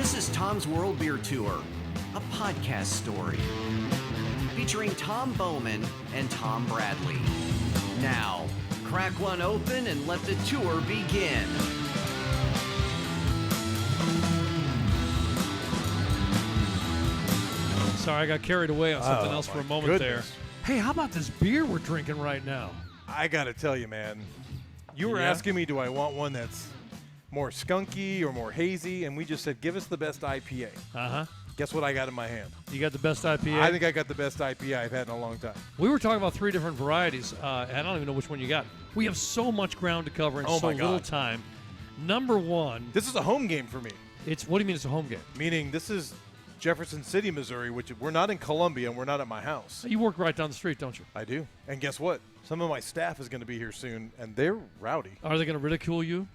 This is Tom's World Beer Tour, a podcast story featuring Tom Bowman and Tom Bradley. Now, crack one open and let the tour begin. Sorry, I got carried away on something else for a moment there. Hey, how about this beer we're drinking right now? I got to tell you, man, you were asking me, do I want one that's more skunky or more hazy? And we just said, give us the best IPA. Uh-huh. Guess what I got in my hand? You got the best IPA? I think I got the best IPA I've had in a long time. We were talking about 3 different varieties. I don't even know which one you got. We have so much ground to cover in so little time. Number one. This is a home game for me. What do you mean it's a home game? Meaning this is Jefferson City, Missouri, which we're not in Columbia and we're not at my house. You work right down the street, don't you? I do. And guess what? Some of my staff is going to be here soon, and they're rowdy. Are they going to ridicule you?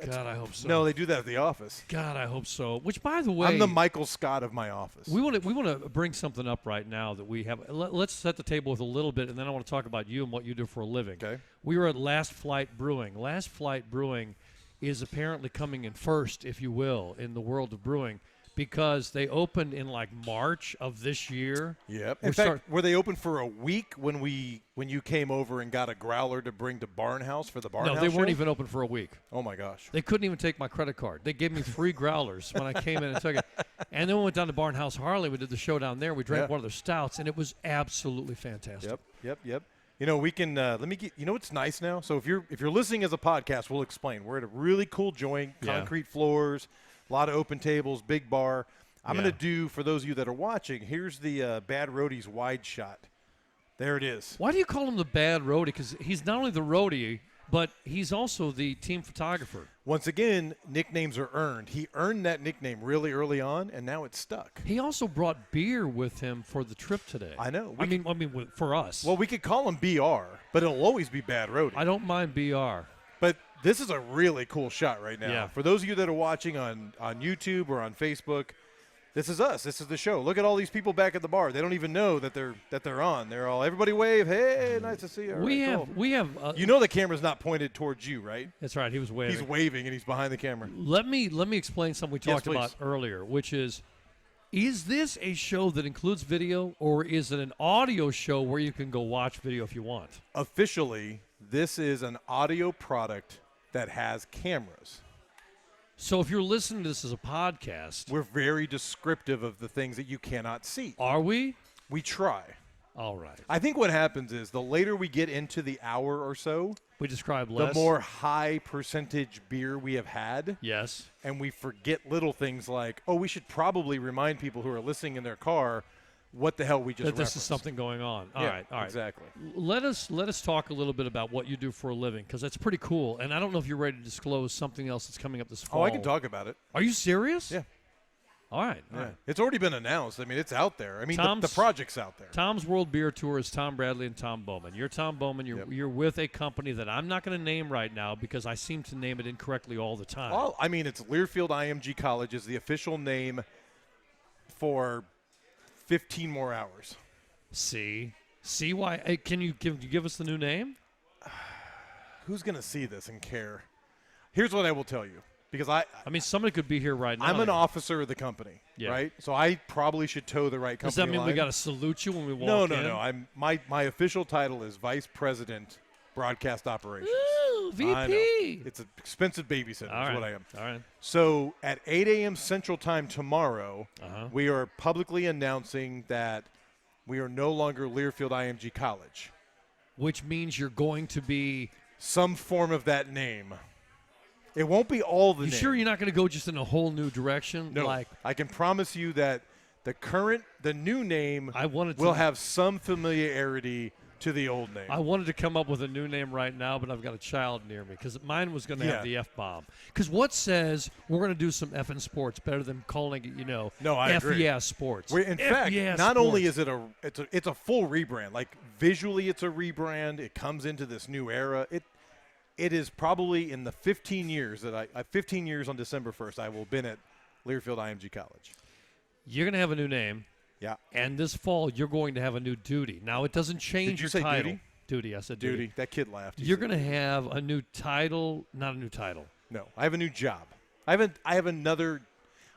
God, I hope so. No, they do that at the office. God, I hope so. Which, by the way, I'm the Michael Scott of my office. We want to bring something up right now that we have. Let's set the table with a little bit, and then I want to talk about you and what you do for a living. Okay. We were at Last Flight Brewing. Last Flight Brewing is apparently coming in first, if you will, in the world of brewing, because they opened in like March of this year. Yep. In fact, were they open for a week when you came over and got a growler to bring to Barnhouse for the Barnhouse No, they weren't show? even open for a week. Oh, my gosh. They couldn't even take my credit card. They gave me 3 growlers when I came in and took it. And then we went down to Barnhouse Harley. We did the show down there. We drank one of their stouts, and it was absolutely fantastic. Yep. You know, we can let me get. You know what's nice now? So if you're listening as a podcast, we'll explain. We're at a really cool joint, concrete floors, a lot of open tables, big bar. I'm going to do, for those of you that are watching, here's the Bad Roadie's wide shot. There it is. Why do you call him the Bad Roadie? Because he's not only the roadie, but he's also the team photographer. Once again, nicknames are earned. He earned that nickname really early on, and now it's stuck. He also brought beer with him for the trip today. I know. I mean, for us. Well, we could call him BR, but it'll always be Bad Roadie. I don't mind BR. But this is a really cool shot right now. Yeah. For those of you that are watching on YouTube or on Facebook, this is us. This is the show. Look at all these people back at the bar. They don't even know that they're on. They're all, everybody wave. Hey, nice to see you. We have. You know the camera's not pointed towards you, right? That's right. He was waving. He's waving and he's behind the camera. Let me explain something we talked please. about earlier, which is this a show that includes video, or is it an audio show where you can go watch video if you want? Officially, this is an audio product that has cameras. So if you're listening to this as a podcast, we're very descriptive of the things that you cannot see. Are we? We try. All right. I think what happens is the later we get into the hour or so, we describe less. The more high percentage beer we have had. Yes. And we forget little things like, we should probably remind people who are listening in their car what the hell we just this is something going on. All right. Exactly. Let us talk a little bit about what you do for a living, because that's pretty cool. And I don't know if you're ready to disclose something else that's coming up this fall. I can talk about it. Are you serious? Yeah. All right. It's already been announced. I mean, it's out there. I mean, the project's out there. Tom's World Beer Tour is Tom Bradley and Tom Bowman. You're Tom Bowman. You're with a company that I'm not going to name right now because I seem to name it incorrectly all the time. Well, I mean, it's Learfield IMG College is the official name for 15 more hours. See why? Hey, can you give us the new name? Who's going to see this and care? Here's what I will tell you, because I mean, somebody could be here right now. I'm an officer of the company, right? So I probably should toe the right company. Does that mean line. we got to salute you when we walk in? No. I'm my official title is Vice President, Broadcast Operations. Ooh, VP. I know. It's an expensive babysitter. All right. Is what I am. All right. So at 8 a.m. Central Time tomorrow, we are publicly announcing that we are no longer Learfield IMG College. Which means you're going to be some form of that name. It won't be all the name. You sure you're not going to go just in a whole new direction? No. I can promise you that the new name will have some familiarity to the old name. I wanted to come up with a new name right now, but I've got a child near me because mine was going to have the F-bomb. Because what says we're going to do some F in sports better than calling it, I agree. FES sports. In fact, not only is it it's a full rebrand. Like visually, it's a rebrand. It comes into this new era. It is probably in the 15 years that 15 years on December 1st, I will have been at Learfield IMG College. You're going to have a new name. Yeah. And this fall, you're going to have a new duty. Now, it doesn't change your title. Duty? Duty. I said duty. That kid laughed. You're going to have a new title, not a new title. No, I have a new job. I have another.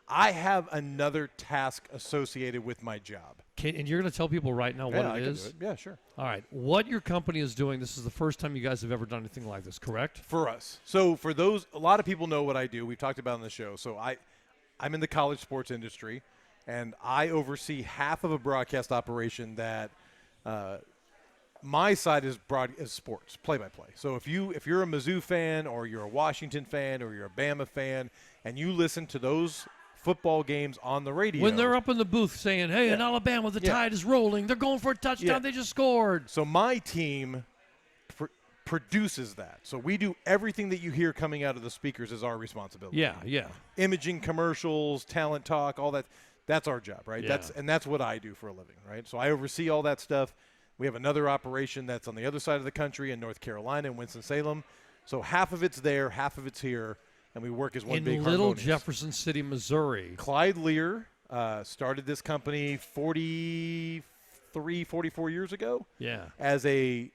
I have another task associated with my job. And you're going to tell people right now what I it can is? do it. Yeah, sure. All right. What your company is doing, this is the first time you guys have ever done anything like this, correct? For us. So for those, a lot of people know what I do. We've talked about it on the show. So I'm in the college sports industry, and I oversee half of a broadcast operation that my side is sports, play-by-play. So if you're a Mizzou fan or you're a Washington fan or you're a Bama fan, and you listen to those football games on the radio. When they're up in the booth saying, hey, in Alabama, the tide is rolling. They're going for a touchdown. They just scored. So my team produces that. So we do everything that you hear coming out of the speakers is our responsibility. Yeah. Imaging, commercials, talent talk, all that. That's our job, right? Yeah. That's what I do for a living, right? So I oversee all that stuff. We have another operation that's on the other side of the country in North Carolina, in Winston-Salem. So half of it's there, half of it's here. And we work as one big in Little harmonious. Jefferson City, Missouri. Clyde Lear started this company 44 years ago. Yeah. As an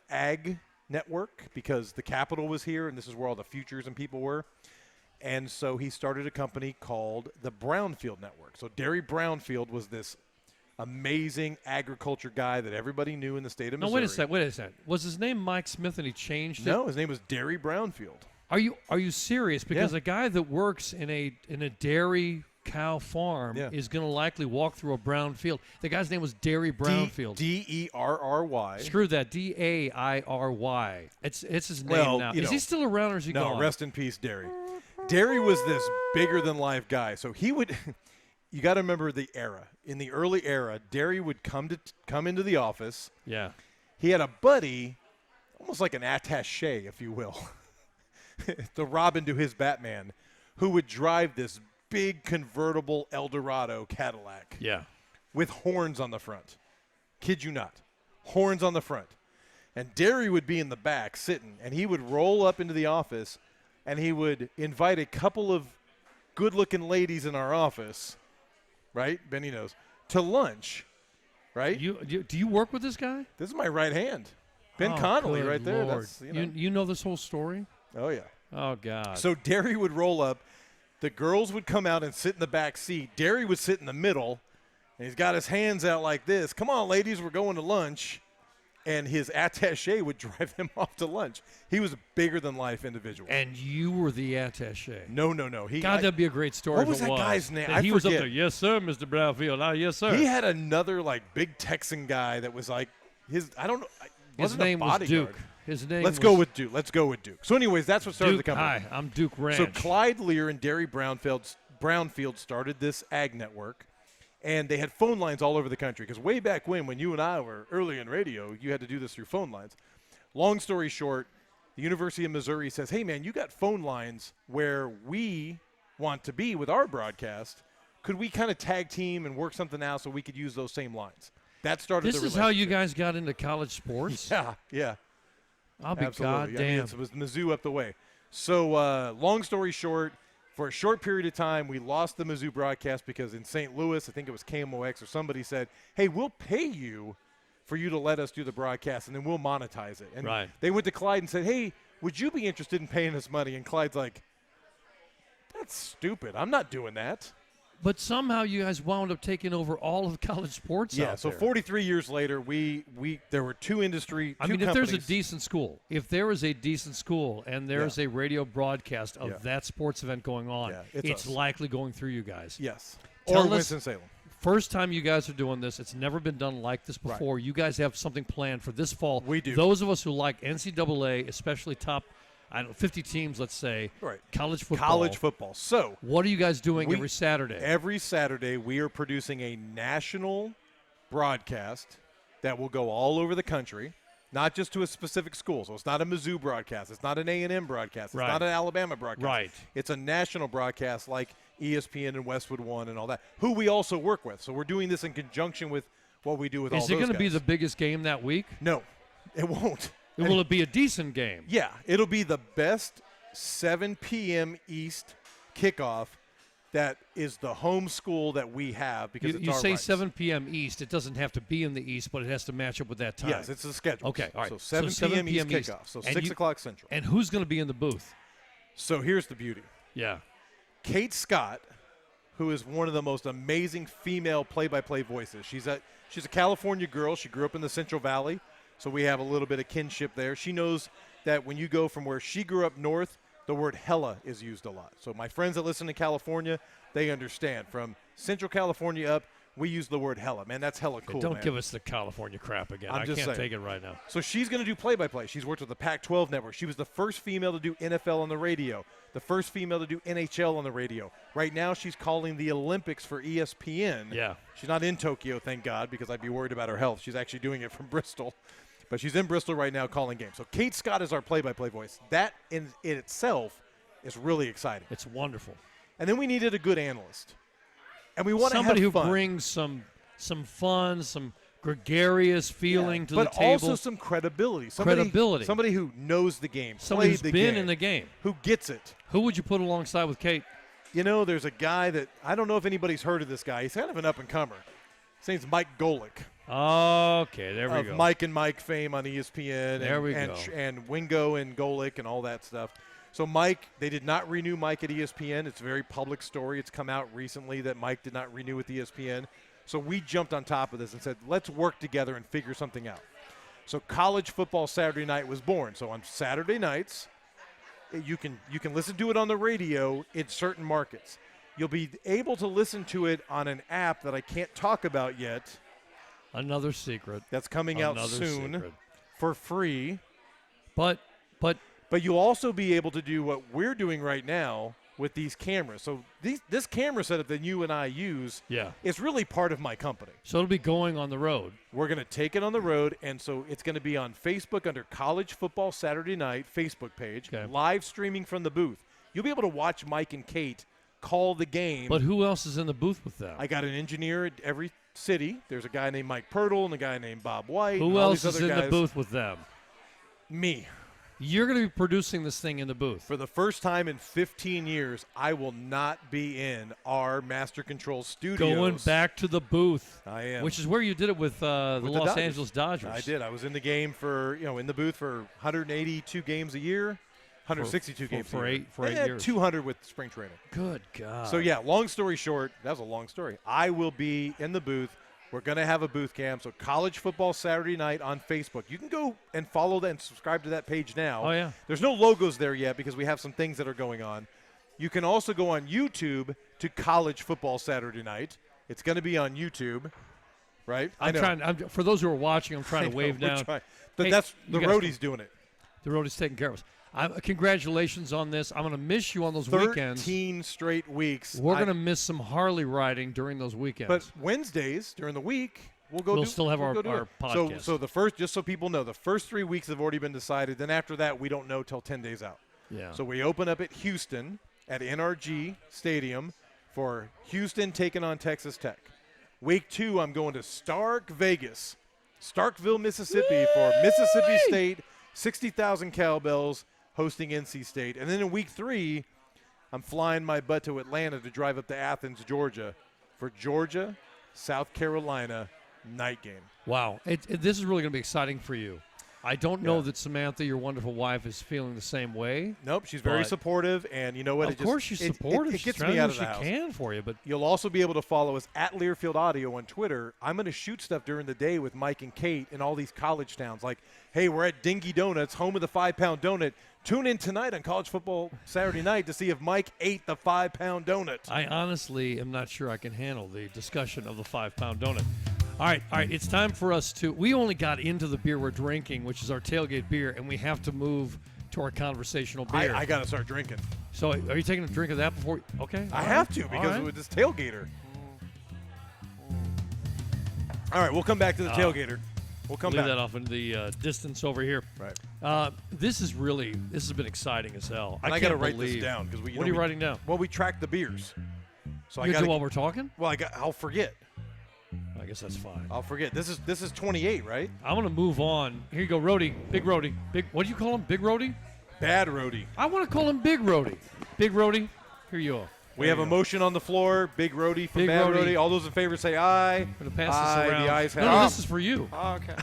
ag network, because the capital was here and this is where all the futures and people were. And so he started a company called the Brownfield Network. So Derry Brownfield was this amazing agriculture guy that everybody knew in the state of Missouri. No, wait a second. Was his name Mike Smith and he changed it? No, his name was Derry Brownfield. Are you serious? Because a guy that works in a dairy cow farm is going to likely walk through a brown field. The guy's name was Derry Brownfield. Derry. Screw that. Dairy. It's his name now. Is he still around or is he gone? No, rest in peace, Derry. Derry was this bigger than life guy. So he would you got to remember the era. In the early era, Derry would come into the office. Yeah. He had a buddy, almost like an attaché, if you will. The Robin to his Batman, who would drive this big convertible Eldorado Cadillac. Yeah. With horns on the front. Kid you not. Horns on the front. And Derry would be in the back sitting, and he would roll up into the office, and he would invite a couple of good-looking ladies in our office, right? Benny knows, to lunch, right? Do you work with this guy? This is my right hand. Ben Connolly right there. Lord. That's, you know this whole story? Oh, yeah. Oh, God. So Derry would roll up. The girls would come out and sit in the back seat. Derry would sit in the middle, and he's got his hands out like this. Come on, ladies, we're going to lunch. And his attaché would drive them off to lunch. He was a bigger-than-life individual. And you were the attaché. No. That'd be a great story. What was that guy's name? He was up there. Yes, sir, Mr. Brownfield. Ah, yes, sir. He had another, big Texan guy that was like I don't know. His name was Duke. Let's go with Duke. So, anyways, that's what started Duke, the company. Hi, I'm Duke Ranch. So, Clyde Lear and Derry Brownfield started this ag network, and they had phone lines all over the country. Because way back when you and I were early in radio, you had to do this through phone lines. Long story short, the University of Missouri says, hey, man, you got phone lines where we want to be with our broadcast. Could we kind of tag team and work something out so we could use those same lines? That started the relationship. This is how you guys got into college sports? Yeah. I'll be goddamn. It was Mizzou up the way. So long story short, for a short period of time, we lost the Mizzou broadcast because in St. Louis, I think it was KMOX or somebody said, hey, we'll pay you for you to let us do the broadcast, and then we'll monetize it. And they went to Clyde and said, hey, would you be interested in paying us money? And Clyde's like, that's stupid. I'm not doing that. But somehow you guys wound up taking over all of college sports. Yeah, so 43 years later, there were two companies. If there's a decent school, and there's a radio broadcast of that sports event going on, it's likely going through you guys. Yes. Tell or Winston-Salem. First time you guys are doing this. It's never been done like this before. Right. You guys have something planned for this fall. We do. Those of us who like NCAA, especially top 50 teams, let's say, college football. So what are you guys doing every Saturday? Every Saturday we are producing a national broadcast that will go all over the country, not just to a specific school. So it's not a Mizzou broadcast. It's not an A&M broadcast. It's not an Alabama broadcast. Right. It's a national broadcast like ESPN and Westwood One and all that, who we also work with. So we're doing this in conjunction with what we do with all those guys. Is it going to be the biggest game that week? No, it won't. Will it be a decent game? Yeah, it'll be the best 7 p.m. East kickoff that is the home school that we have because it's you our say rights. 7 p.m. East. It doesn't have to be in the East, but it has to match up with that time. Yes, it's the schedule. Okay, all right. So 7 p.m. East kickoff, so 6 o'clock Central. And who's going to be in the booth? So here's the beauty. Yeah. Kate Scott, who is one of the most amazing female play-by-play voices. She's a California girl. She grew up in the Central Valley, so we have a little bit of kinship there. She knows that when you go from where she grew up north, the word hella is used a lot. So my friends that listen to California, they understand. From Central California up, we use the word hella. Man, that's hella cool, Don't give us the California crap again. I can't take it right now. So she's going to do play-by-play. She's worked with the Pac-12 network. She was the first female to do NFL on the radio, the first female to do NHL on the radio. Right now she's calling the Olympics for ESPN. Yeah. She's not in Tokyo, thank God, because I'd be worried about her health. She's actually doing it from Bristol. But she's in Bristol right now calling games. So Kate Scott is our play-by-play voice. That in itself is really exciting. It's wonderful. And then we needed a good analyst. And we want to have fun. Somebody who brings some fun, some gregarious feeling to the table. But also some credibility. Somebody who knows the game, somebody played who's the been game, in the game. who gets it. Who would you put alongside with Kate? You know, there's a guy that I don't know if anybody's heard of this guy. He's kind of an up-and-comer. His name's Mike Golick. Okay, there we go. Mike and Mike fame on ESPN. There we go. go. And Wingo and Golick and all that stuff. So Mike, they did not renew Mike at ESPN. It's a very public story. It's come out recently that Mike did not renew with ESPN. So we jumped on top of this and said, let's work together and figure something out. So College Football Saturday Night was born. So on Saturday nights, you can listen to it on the radio in certain markets. You'll be able to listen to it on an app that I can't talk about yet. Another secret. That's coming out soon for free. But you'll also be able to do what we're doing right now with these cameras. So this camera setup that you and I use is really part of my company. So it'll be going on the road. We're going to take it on the road, and so it's going to be on Facebook under College Football Saturday Night Facebook page, live streaming from the booth. You'll be able to watch Mike and Kate call the game. But who else is in the booth with them? I got an engineer at every city. There's a guy named Mike Pirtle and a guy named Bob White. Who else is in the booth with them? Me. You're going to be producing this thing in the booth. For the first time in 15 years, I will not be in our Master Control studios. Going back to the booth. I am. Which is where you did it with the Los Dodgers. Angeles Dodgers. I did. I was in the game for, in the booth for 182 games a year, 162 games for a year. For 8 years. 200 with spring training. Good God. So, yeah, long story short, that was a long story. I will be in the booth. We're going to have a booth cam. So College Football Saturday Night on Facebook. You can go and follow that and subscribe to that page now. Oh, yeah. There's no logos there yet because we have some things that are going on. You can also go on YouTube to College Football Saturday Night. It's going to be on YouTube, right? For those who are watching, I'm trying to wave down. But that's the roadie's doing it. The roadie's taking care of us. Congratulations on this. I'm going to miss you on those weekends. 13 straight weeks. We're going to miss some Harley riding during those weekends. But Wednesdays during the week, we'll still have our podcast. So the first, just so people know, the first 3 weeks have already been decided. Then after that, we don't know till 10 days out. Yeah. So we open up at Houston at NRG Stadium for Houston taking on Texas Tech. Week 2, I'm going to Starkville, Mississippi for Mississippi State, 60,000 cowbells, hosting NC State. And then in week 3, I'm flying my butt to Atlanta to drive up to Athens, Georgia for Georgia, South Carolina night game. Wow. This is really going to be exciting for you. I don't know that Samantha, your wonderful wife, is feeling the same way. Nope, she's very supportive, and you know what? Of course she's supportive. It gets me out of the house. She can for you, but you'll also be able to follow us at Learfield Audio on Twitter. I'm going to shoot stuff during the day with Mike and Kate in all these college towns. Like, hey, we're at Dingy Donuts, home of the 5-pound donut. Tune in tonight on College Football Saturday Night to see if Mike ate the 5-pound donut. I honestly am not sure I can handle the discussion of the 5-pound donut. All right. It's time for us to – we only got into the beer we're drinking, which is our tailgate beer, and we have to move to our conversational beer. I got to start drinking. So are you taking a drink of that before – okay. I have to because with this tailgater. All right, we'll come back to the tailgater. We'll come back. Leave that off into the distance over here. Right. This has been exciting as hell. And I got to write this down. What are you writing down? Well, we track the beers. So you do while we're talking? Well, I'll forget. I guess that's fine. I'll forget. This is 28, right? I'm going to move on. Here you go, Roadie. Big Roadie. What do you call him? Big Roadie? Bad Roadie. I want to call him Big Roadie. Big Roadie, here you are. We have a motion on the floor. Big Roadie from Bad Roadie. All those in favor say aye. I'm going to pass this around. The ayes have No, this is for you. Oh, okay.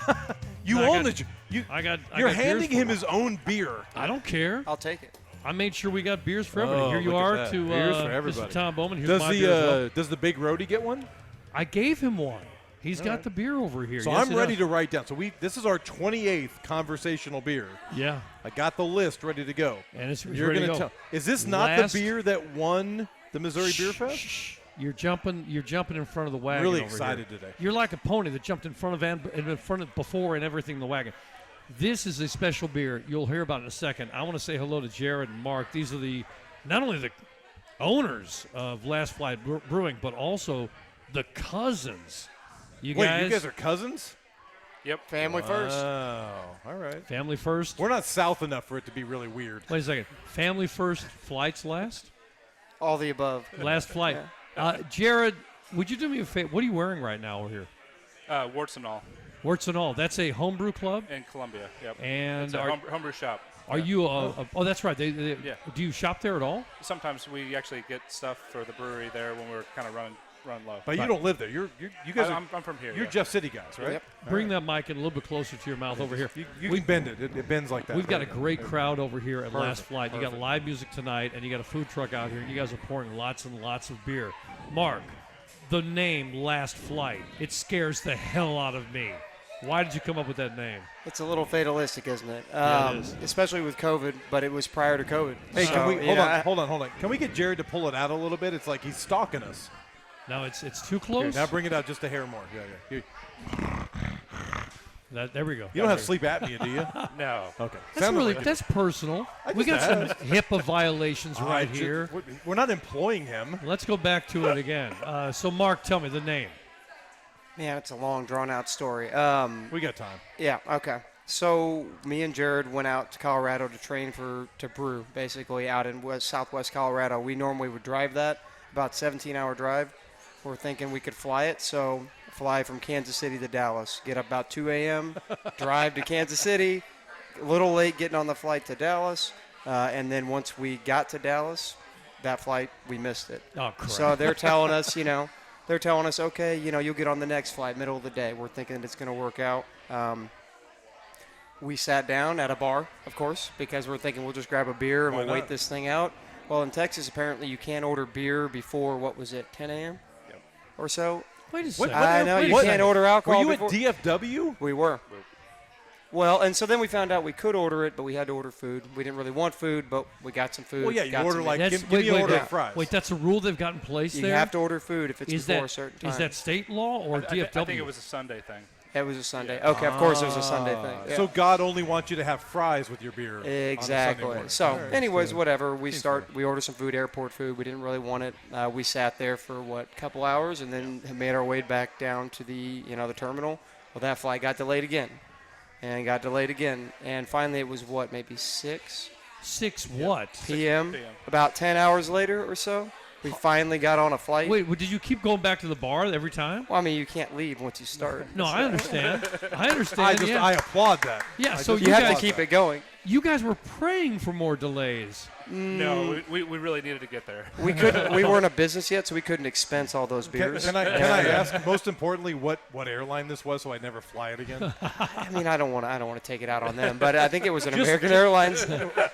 You're handing him his own beer. I don't care. I'll take it. I made sure we got beers for everybody. Oh, Here you look at are that. to Beers for everybody. Mr. Tom Bowman. Here's my beer as well. Does the big roadie get one? I gave him one. He's got right. the beer over here. So Yes, I'm ready to write down. So this is our 28th conversational beer. Yeah. I got the list ready to go. And it's You're ready to gonna go. tell. Is this not Last- the beer that won the Missouri Beer Fest? Shh. You're jumping in front of the wagon. Really over excited here. today. You're like a pony that jumped in front of before and everything in the wagon. This is a special beer. You'll hear about it in a second. I want to say hello to Jared and Mark. These are not only the owners of Last Flight Brewing, but also the cousins. You guys are cousins? Yep, family first. Oh, all right. Family first. We're not south enough for it to be really weird. Wait a second. Family first, flights last? All the above. Last flight. Jared, would you do me a favor? What are you wearing right now over here? Warts and all. Warts and all. That's a homebrew club? In Columbia, yep. And it's a homebrew shop. Are you oh, that's right. Yeah. Do you shop there at all? Sometimes we actually get stuff for the brewery there when we're kind of running low. But you don't live there. You guys are. I'm from here. You're Jeff City guys, right? Yep. Bring that mic in a little bit closer to your mouth over here. You can bend it. It bends like that. We've got a great crowd over here at Perfect, Last Flight. You got perfect. live music tonight, and you got a food truck out here, and you guys are pouring lots and lots of beer. Mark, the name Last Flight, it scares the hell out of me. Why did you come up with that name? It's a little fatalistic, isn't it? Yeah, it is. Especially with COVID, but it was prior to COVID. Hey, So, can we hold on. on? Can we get Jared to pull it out a little bit? It's like he's stalking us. No, it's too Here, close. now bring it out just a hair more. Yeah. There we go. You don't have sleep apnea, do you? No. Okay. That's Sounded really like it. that's personal. I We got just some asked. HIPAA violations All right right, here. We're not employing him. Let's go back to it again. So, Mark, tell me the name. Man, it's a long, drawn-out story. We got time. Yeah, okay. So me and Jared went out to Colorado to train to brew, basically out in southwest Colorado. We normally would drive that, about 17-hour drive. We're thinking we could fly it, so fly from Kansas City to Dallas. Get up about 2 a.m., drive to Kansas City, a little late getting on the flight to Dallas, and then once we got to Dallas, that flight, we missed it. Oh, crap. So they're telling us, okay, you'll get on the next flight, middle of the day. We're thinking it's going to work out. We sat down at a bar, of course, because we're thinking we'll just grab a beer and Why we'll wait not? this thing out. Well, in Texas, apparently you can't order beer before, 10 a.m. Yep. or so? Wait a second. I know, wait a you second. can't order alcohol Were you before. at DFW? We were. Well, and so then we found out we could order it, but we had to order food. We didn't really want food, but we got some food. Well, yeah, you got order some- like That's- give me an order wait. of fries. Wait, that's a rule they've got in place You there? have to order food if it's Is before that, a certain time. is that state law or DFW? I think it was a Sunday thing. It was a Sunday. Okay, of course it was a Sunday thing. Yeah. So God only wants you to have fries with your beer. on a Sunday Exactly. morning. So, All right. anyways, whatever. We ordered some food, airport food. We didn't really want it. We sat there for a couple hours, and then made our way back down to the the terminal. Well, that flight got delayed again, and finally it was maybe 6 what? p.m. 6 p.m. About 10 hours later or so, we finally got on a flight. Wait, did you keep going back to the bar every time? Well, I mean, you can't leave once you start. No, I understand. I understand. I applaud that. Yeah, I so just You have guys- to keep it going. You guys were praying for more delays. No, we really needed to get there. We couldn't. We weren't a business yet, so we couldn't expense all those beers. Can I ask, most importantly, what airline this was, so I never fly it again? I mean, I don't want to take it out on them, but I think it was an American Airlines.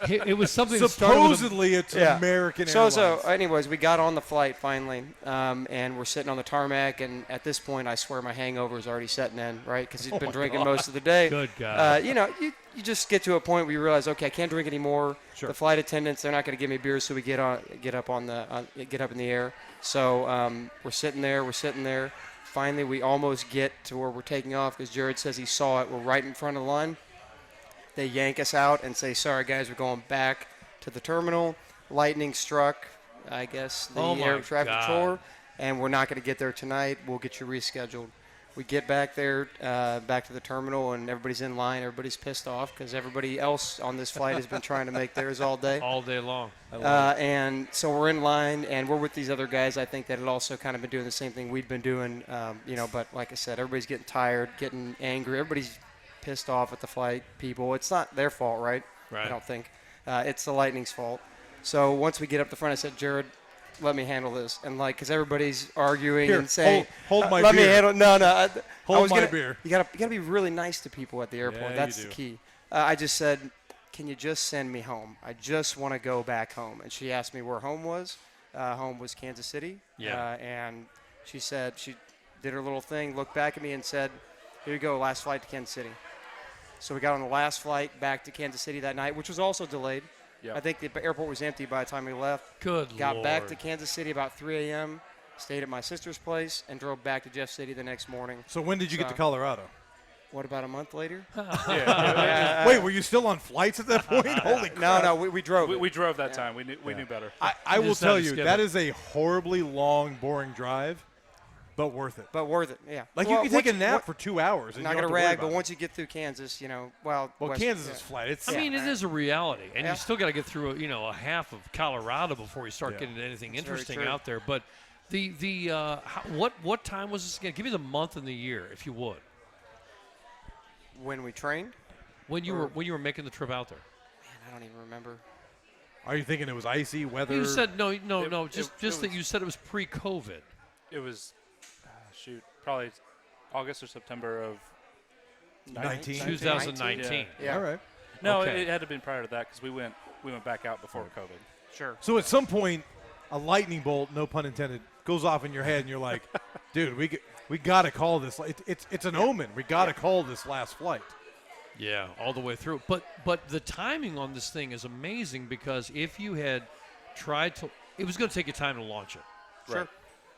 It was something that started with a, Supposedly, it's Yeah. American So, Airlines. anyways, we got on the flight finally, and we're sitting on the tarmac. And at this point, I swear my hangover is already setting in, right? Because he's been drinking most of the day. Good God. You just get to a point where you realize, okay, I can't drink anymore. Sure. The flight attendants, they're not going to give me beer, so we get up in the air. So we're sitting there. Finally, we almost get to where we're taking off because Jared says he saw it. We're right in front of the line. They yank us out and say, sorry, guys, we're going back to the terminal. Lightning struck, I guess, the Oh, my air traffic God. controller, and we're not going to get there tonight. We'll get you rescheduled. We get back there, back to the terminal, and everybody's in line. Everybody's pissed off because everybody else on this flight has been trying to make theirs all day. all day long. And so we're in line, and we're with these other guys, I think, that had also kind of been doing the same thing we'd been doing. But like I said, everybody's getting tired, getting angry. Everybody's pissed off at the flight people. It's not their fault, right? Right. I don't think. It's the Lightning's fault. So once we get up the front, I said, Jared, let me handle this. And, because everybody's arguing Here, and saying, hold my let me beer. handle. No. Hold I was my gonna, beer. You gotta be really nice to people at the airport. Yeah, That's you the do. key. I just said, can you just send me home? I just want to go back home. And she asked me where home was. Home was Kansas City. Yeah. And she said, she did her little thing, looked back at me and said, here you go, last flight to Kansas City. So we got on the last flight back to Kansas City that night, which was also delayed. Yep. I think the airport was empty by the time we left. Good Got Lord. back to Kansas City about 3 a.m., stayed at my sister's place, and drove back to Jeff City the next morning. So when did you get to So- Colorado? What, about a month later? Wait, were you still on flights at that point? Holy crap. No, we drove. We drove that time. We knew better. I will just tell had to you, skip that it. is a horribly long, boring drive, but worth it. But worth it, yeah. Like, Well, you can take a once- nap for 2 hours. And not you don't going to have worry rag, but about it. once you get through Kansas, well, Well, west- Kansas yeah. is flat. It's I mean, it is a reality, and Yeah. you still got to get through, a half of Colorado before you start Yeah. getting to anything That's very interesting true. out there. But what time was this again? Give me the month and the year, if you would. When we trained, When you were making the trip out there. man, I don't even remember. Are you thinking it was icy weather? You said no. It Just that was- you said it was pre-COVID. It was, probably August or September of 19. 2019. Yeah. All right. No, Okay. it had to have been prior to that because we went back out before COVID. Sure. So at some point, a lightning bolt, no pun intended, goes off in your head, and you're like, dude, we got to call this. It's an omen. We got to call this last flight. Yeah, all the way through. But the timing on this thing is amazing because if you had tried to, it was going to take you time to launch it. Sure.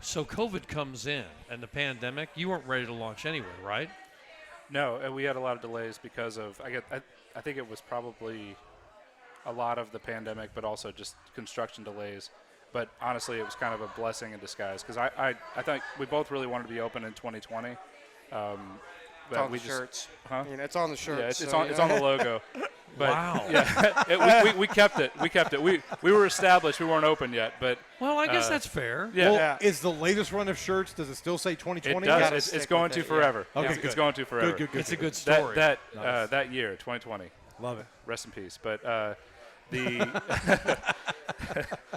So COVID comes in and the pandemic, you weren't ready to launch anyway, right? No, and we had a lot of delays because of I think it was probably a lot of the pandemic, but also just construction delays. But honestly, it was kind of a blessing in disguise because I think we both really wanted to be open in 2020. It's But on we the just, shirts. huh? It's on the shirts. Yeah, it's so, on it's on the logo. But Wow. Yeah, we kept it. We kept it. We were established. We weren't open yet, but Well, I guess that's fair. yeah. Well, Yeah. is the latest run of shirts, does it still say 2020? It does. gotta It's stick going with to it, yeah. forever. Okay, It's good. going to forever. Good. It's a good story. That year, 2020. Love it. Rest in peace. But the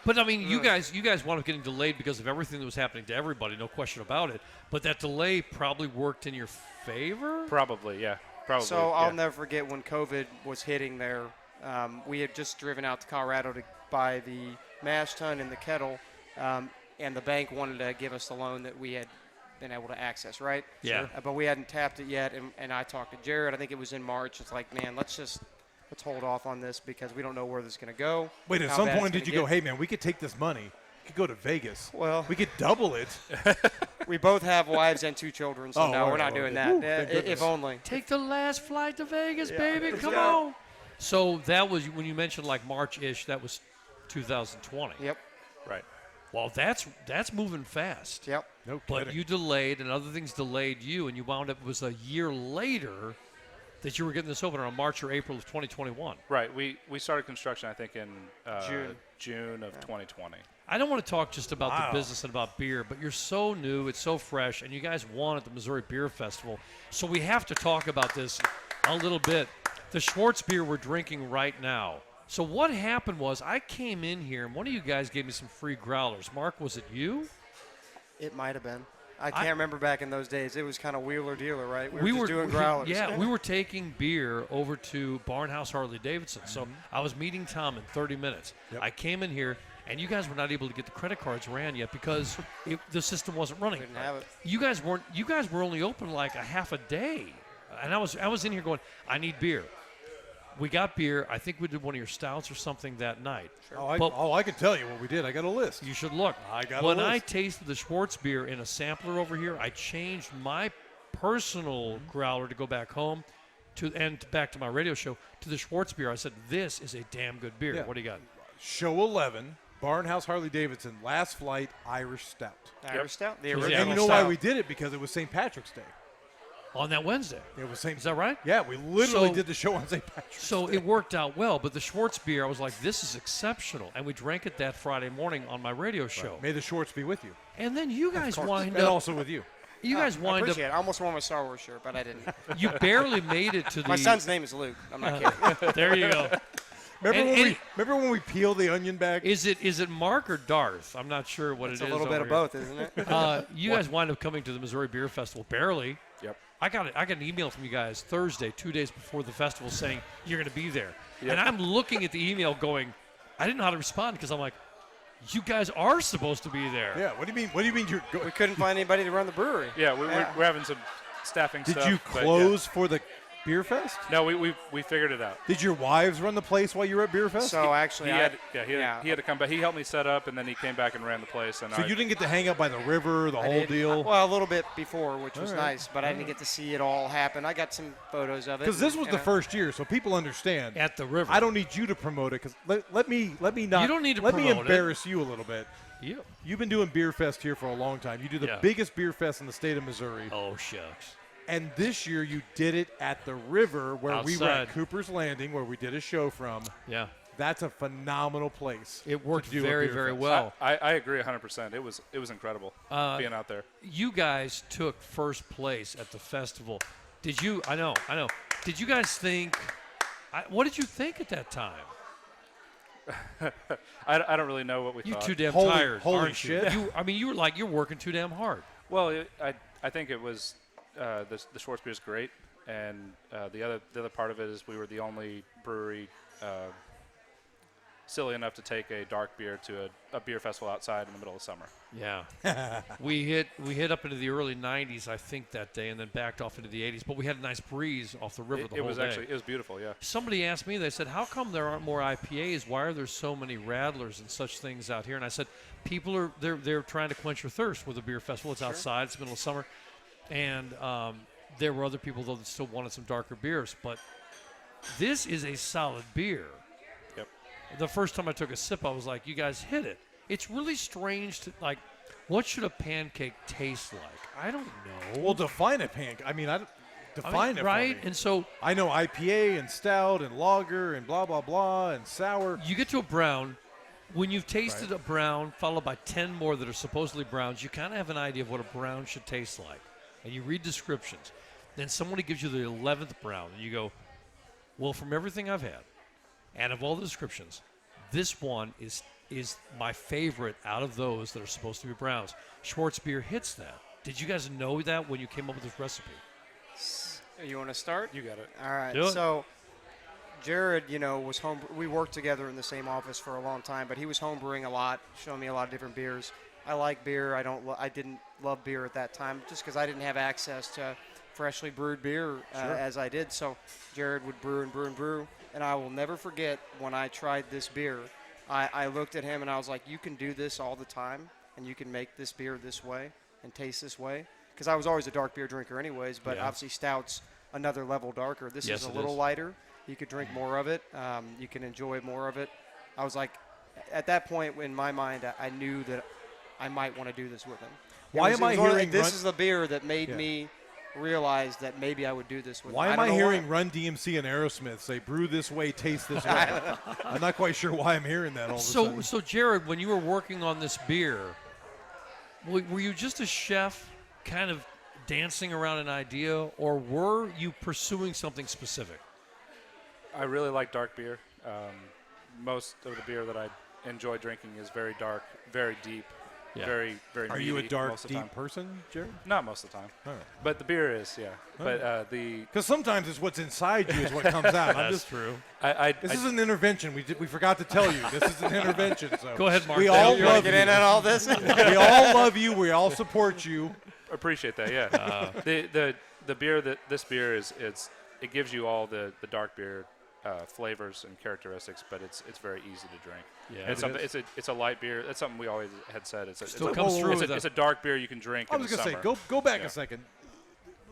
But I mean, you guys wound up getting delayed because of everything that was happening to everybody, no question about it. But that delay probably worked in your favor. probably, yeah, probably. So I'll yeah. never forget when COVID was hitting there. We had just driven out to Colorado to buy the mash tun and the kettle, and the bank wanted to give us the loan that we had been able to access, right? Yeah. But we hadn't tapped it yet, and I talked to Jared. I think it was in March. It's like, man, let's hold off on this because we don't know where this is going to go. Wait, at how some bad point it's did you gonna go, get. hey, man, we could take this money. We could go to Vegas. Well, We could double it. we both have wives and 2 children, so Oh, no, all we're right, not well, doing whew, that. thank goodness. If only. Take the last flight to Vegas, baby. Come Yeah. on. So that was when you mentioned like March-ish. That was 2020. Yep. right. Well, that's moving fast. Yep. No But kidding. you delayed, and other things delayed you, and you wound up. It was a year later that you were getting this open on March or April of 2021. Right. We started construction, I think, in June. of 2020. I don't want to talk just about Wow. the business and about beer, but you're so new, it's so fresh, and you guys won at the Missouri Beer Festival. So we have to talk about this a little bit. The Schwartz beer we're drinking right now. So what happened was I came in here, and one of you guys gave me some free growlers. Mark, was it you? It might have been. I can't remember back in those days. It was kind of wheeler dealer, right? We were just doing we- growlers. Yeah, we were taking beer over to Barnhouse Harley Davidson. So I was meeting Tom in 30 minutes. Yep. I came in here, and you guys were not able to get the credit cards ran yet because the system wasn't running. We didn't have it. You guys weren't. You guys were only open like a half a day, and I was in here going, I need beer. We got beer. I think we did one of your stouts or something that night. But I can tell you what we did. I got a list. you should look. I got a when I list. tasted the Schwartz beer in a sampler over here, I changed my personal growler to go back home and back to my radio show to the Schwartz beer. I said, this is a damn good beer. Yeah. What do you got? Show 11, Barnhouse Harley Davidson, Last Flight Irish Stout. Irish Stout, the Yeah. original And you know stout. why we did it? Because it was St. Patrick's Day. On that Wednesday. It was St. Is that right? Yeah, we literally So- did the show on St. Patrick's So Day. it worked out well, but the Schwartz beer, I was like, this is exceptional. And we drank it that Friday morning on my radio show. May the Schwartz be with you. And then you guys wind And up. also with you. You guys I wind up. appreciate it. I almost wore my Star Wars shirt, but I didn't. You barely made it to the. My son's name is Luke. I'm not kidding. There you go. Remember, And- remember when we peeled the onion bag? Is it Mark or Darth? I'm not sure what It's it a is. little bit over of here. both, isn't it? You guys wind up coming to the Missouri Beer Festival barely. Yep. I got an email from you guys Thursday, 2 days before the festival, saying you're going to be there. Yep. And I'm looking at the email going, I didn't know how to respond because I'm like, you guys are supposed to be there. Yeah. What do you mean? What do you mean We couldn't find anybody to run the brewery. Yeah, we're having some staffing Did stuff. you but close for the beer fest? No, we figured it out. Did your wives run the place while you were at beer fest? So actually, He had to come back. He helped me set up, and then he came back and ran the place. And So you didn't get to hang out by the river, the I whole did- deal? Well, a little bit before, which was All right. nice, but I didn't get to see it all happen. I got some photos of it. Because this was and, the first year, so people understand. At the river. I don't need you to promote it. Because let me not. You don't need to let me promote it. embarrass you a little bit. Yeah. You've been doing beer fest here for a long time. You do the Yeah. biggest beer fest in the state of Missouri. Oh, shucks. And this year you did it at the river where we were at Outside. Cooper's Landing, where we did a show from. Yeah. That's a phenomenal place. It worked to do a very, beer very fest. well. I agree 100%. It was incredible being out there. You guys took first place at the festival. Did you? I know. Did you guys think? What did you think at that time? I don't really know what we You thought. too damn Holy- tired, holy aren't shit. you? You were like you're working too damn hard. Well, I think it was the Schwartz beer is great, and the other part of it is we were the only brewery silly enough to take a dark beer to a beer festival outside in the middle of summer. Yeah. we hit up into the early 90s, I think, that day, and then backed off into the 80s. But we had a nice breeze off the river the It whole was day. actually it was beautiful. Yeah. Somebody asked me, they said, how come there aren't more IPAs? Why are there so many Rattlers and such things out here? And I said, people are they're trying to quench your thirst with a beer festival. It's outside. It's the middle of summer. And there were other people, though, that still wanted some darker beers. But this is a solid beer. Yep. The first time I took a sip, I was like, you guys hit it. It's really strange to, like, what should a pancake taste like? I don't know. Well, define a pancake. Define it for right? me. And so I know IPA and stout and lager and blah, blah, blah and sour. you get to a brown. When you've tasted a brown, followed by 10 more that are supposedly browns, you kind of have an idea of what a brown should taste like. And you read descriptions. Then somebody gives you the 11th brown, and you go, well, from everything I've had, and of all the descriptions, this one is my favorite out of those that are supposed to be browns. Schwartz beer hits that. Did you guys know that when you came up with this recipe? You want to start? You got it. All right. Do it. So Jared, was home. We worked together in the same office for a long time, but he was home brewing a lot, showing me a lot of different beers. I like beer. I didn't love beer at that time just because I didn't have access to freshly brewed beer as I did. So Jared would brew and brew and brew, and I will never forget when I tried this beer. I looked at him and I was like, you can do this all the time, and you can make this beer this way and taste this way. Because I was always a dark beer drinker anyways, but obviously stout's another level darker. This Yes, is a it little is. lighter. You could drink more of it. You can enjoy more of it. I was like, at that point in my mind, I knew that I might want to do this with him. Why am I hearing this Run- is the beer that made Yeah. me realize that maybe I would do this with him. Why am don't I know hearing Run DMC and Aerosmith say brew this way, taste this way? I'm not quite sure why I'm hearing that all of a sudden. So Jared, when you were working on this beer, were you just a chef kind of dancing around an idea, or were you pursuing something specific? I really like dark beer. Most of the beer that I enjoy drinking is very dark, very deep, Yeah. very, very Are you a meaty dark, most of the deep time. person, Jared? Not most of the time. All right. But the beer is, yeah. But Because sometimes it's what's inside you is what comes out. I'm just, true. this is an intervention. We forgot to tell you. This is an intervention. So Go ahead, Mark. We You all You want love to you. get in on all this? We all love you. We all support you. appreciate that, yeah. The beer this beer is it gives you all the dark beer flavors and characteristics, but it's very easy to drink. Yeah, it's something. It's a light beer. That's something we always had said. Still comes through with It's a dark beer you can drink. I in was the going to say, summer. go back Yeah. a second.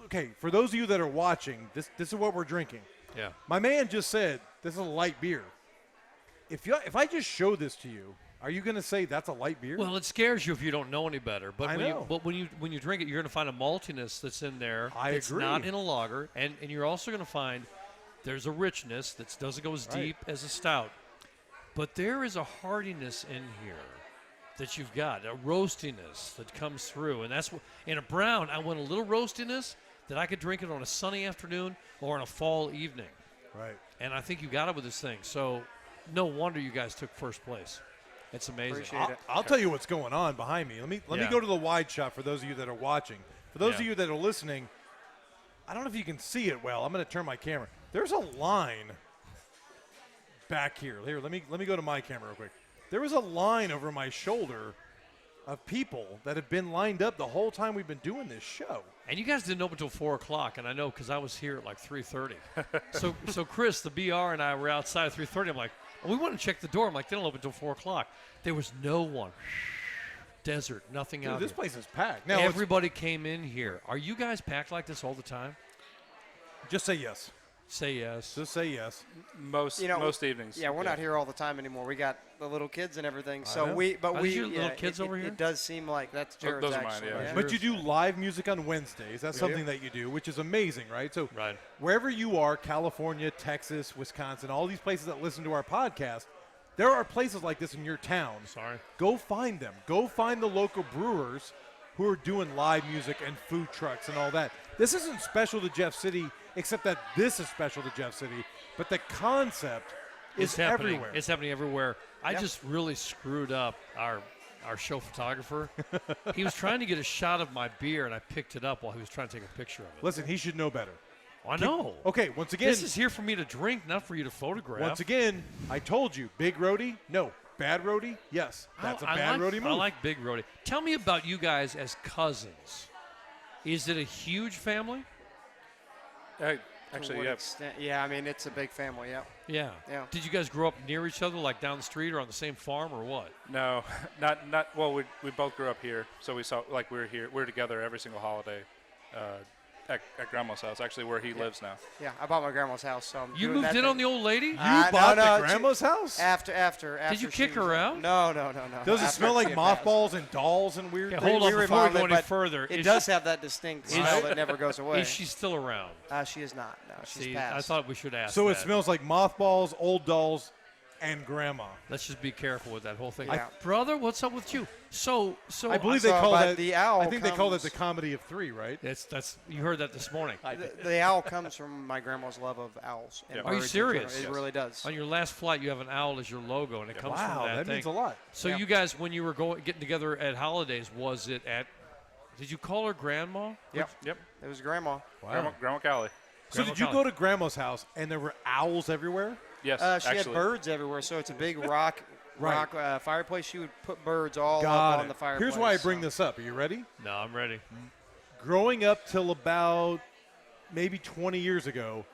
Okay, for those of you that are watching, this is what we're drinking. Yeah. My man just said this is a light beer. If I just show this to you, are you going to say that's a light beer? Well, it scares you if you don't know any better. But I when know. when you drink it, you're going to find a maltiness that's in there. I it's agree. not in a lager, and you're also going to find there's a richness that doesn't go as Right. deep as a stout, but there is a hardiness in here that you've got, a roastiness that comes through, and that's what in a brown. I want a little roastiness that I could drink it on a sunny afternoon or on a fall evening, right. and I think you got it with this thing. So, no wonder you guys took first place. It's amazing. Appreciate it. I'll tell you what's going on behind me. Let me Yeah. go to the wide shot for those of you that are watching. For those of Yeah. you that are listening, I don't know if you can see it well. I'm going to turn my camera. There's a line back here. Here, let me go to my camera real quick. There was a line over my shoulder of people that have been lined up the whole time we've been doing this show. And you guys didn't open until 4 o'clock, and I know because I was here at like 3:30. so Chris, the BR, and I were outside at 3:30. I'm like, we want to check the door. I'm like, they don't open until 4 o'clock. There was no one. Desert, nothing Dude, out this here. place is packed. Now, Everybody came in here. Are you guys packed like this all the time? just say yes. Say yes. Just say yes. Most evenings. Yeah, we're not here all the time anymore. We got the little kids and everything. I So know. Are these your little kids over here? It does seem like that's Oh, Jared's those are mine, actually. yeah. But you do live music on Wednesdays. That's Yeah. something that you do, which is amazing, right? So Right. wherever you are, California, Texas, Wisconsin, all these places that listen to our podcast, there are places like this in your town. Sorry. Go find them. Go find the local brewers who are doing live music and food trucks and all that. This isn't special to Jeff City, except that this is special to Jeff City. But the concept It's is happening. everywhere. It's happening everywhere. I Yep. just really screwed up our show photographer. He was trying to get a shot of my beer, and I picked it up while he was trying to take a picture of it. Listen, he should know better. I know. Okay, once again, This is here for me to drink, not for you to photograph. once again, I told you, big roadie, no. Bad roadie, yes. That's a bad roadie move. I like big roadie. Tell me about you guys as cousins. Is it a huge family? Actually, To what yeah. extent- yeah, I mean, it's a big family, yeah. Yeah. Yeah. Did you guys grow up near each other, like down the street or on the same farm, or what? No, not. Well, we both grew up here, so we saw like we were here. We were together every single holiday at Grandma's house. Actually, where he lives now. Yeah, I bought my grandma's house, so I'm You doing moved that in thing. on the old lady? You no, bought no, the grandma's house? After Did you she kick her was- out? No. Does it After smell like she had passed. mothballs and dolls and weird Okay, things? hold on we before we go remodeled any it, but further. It Is- does have that distinct smell Is- that never goes away. Is she still around? She is not. No, she's See, passed. I thought we should ask So it that. smells like mothballs, old dolls, and grandma. Let's just be careful with that whole thing. Yeah. Brother, what's up with you? So I believe they saw call about that the owl I think they call that comes- the comedy of three, right? that's you heard that this morning. The owl comes from my grandma's love of owls. and Yep. Are you birds in serious? general. It really does. On your last flight, you have an owl as your logo, and it comes Wow, from that that thing. means a lot. So Yeah. you guys, when you were getting together at holidays, was it at? Did you call her grandma? Yep. Yep. It was grandma. Wow. Grandma Callie. So Grandma did you Connie. go to grandma's house and there were owls everywhere? Yes, She had actually. birds everywhere, so it's a big rock Right. fireplace. She would put birds all Got up it. on the fireplace. Here's why I bring so- this up. Are you ready? No, I'm ready. Growing up till about maybe 20 years ago,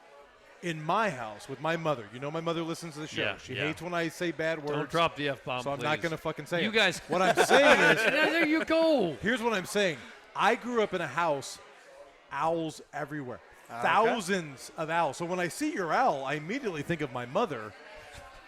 in my house with my mother. You know my mother listens to the show. Yeah, She yeah. hates when I say bad words. Don't drop the F-bomb, So I'm not please. going to fucking say You it. guys. What I'm saying is, Yeah, there you go. here's what I'm saying. I grew up in a house, owls everywhere. Okay. Thousands of owls. So when I see your owl, I immediately think of my mother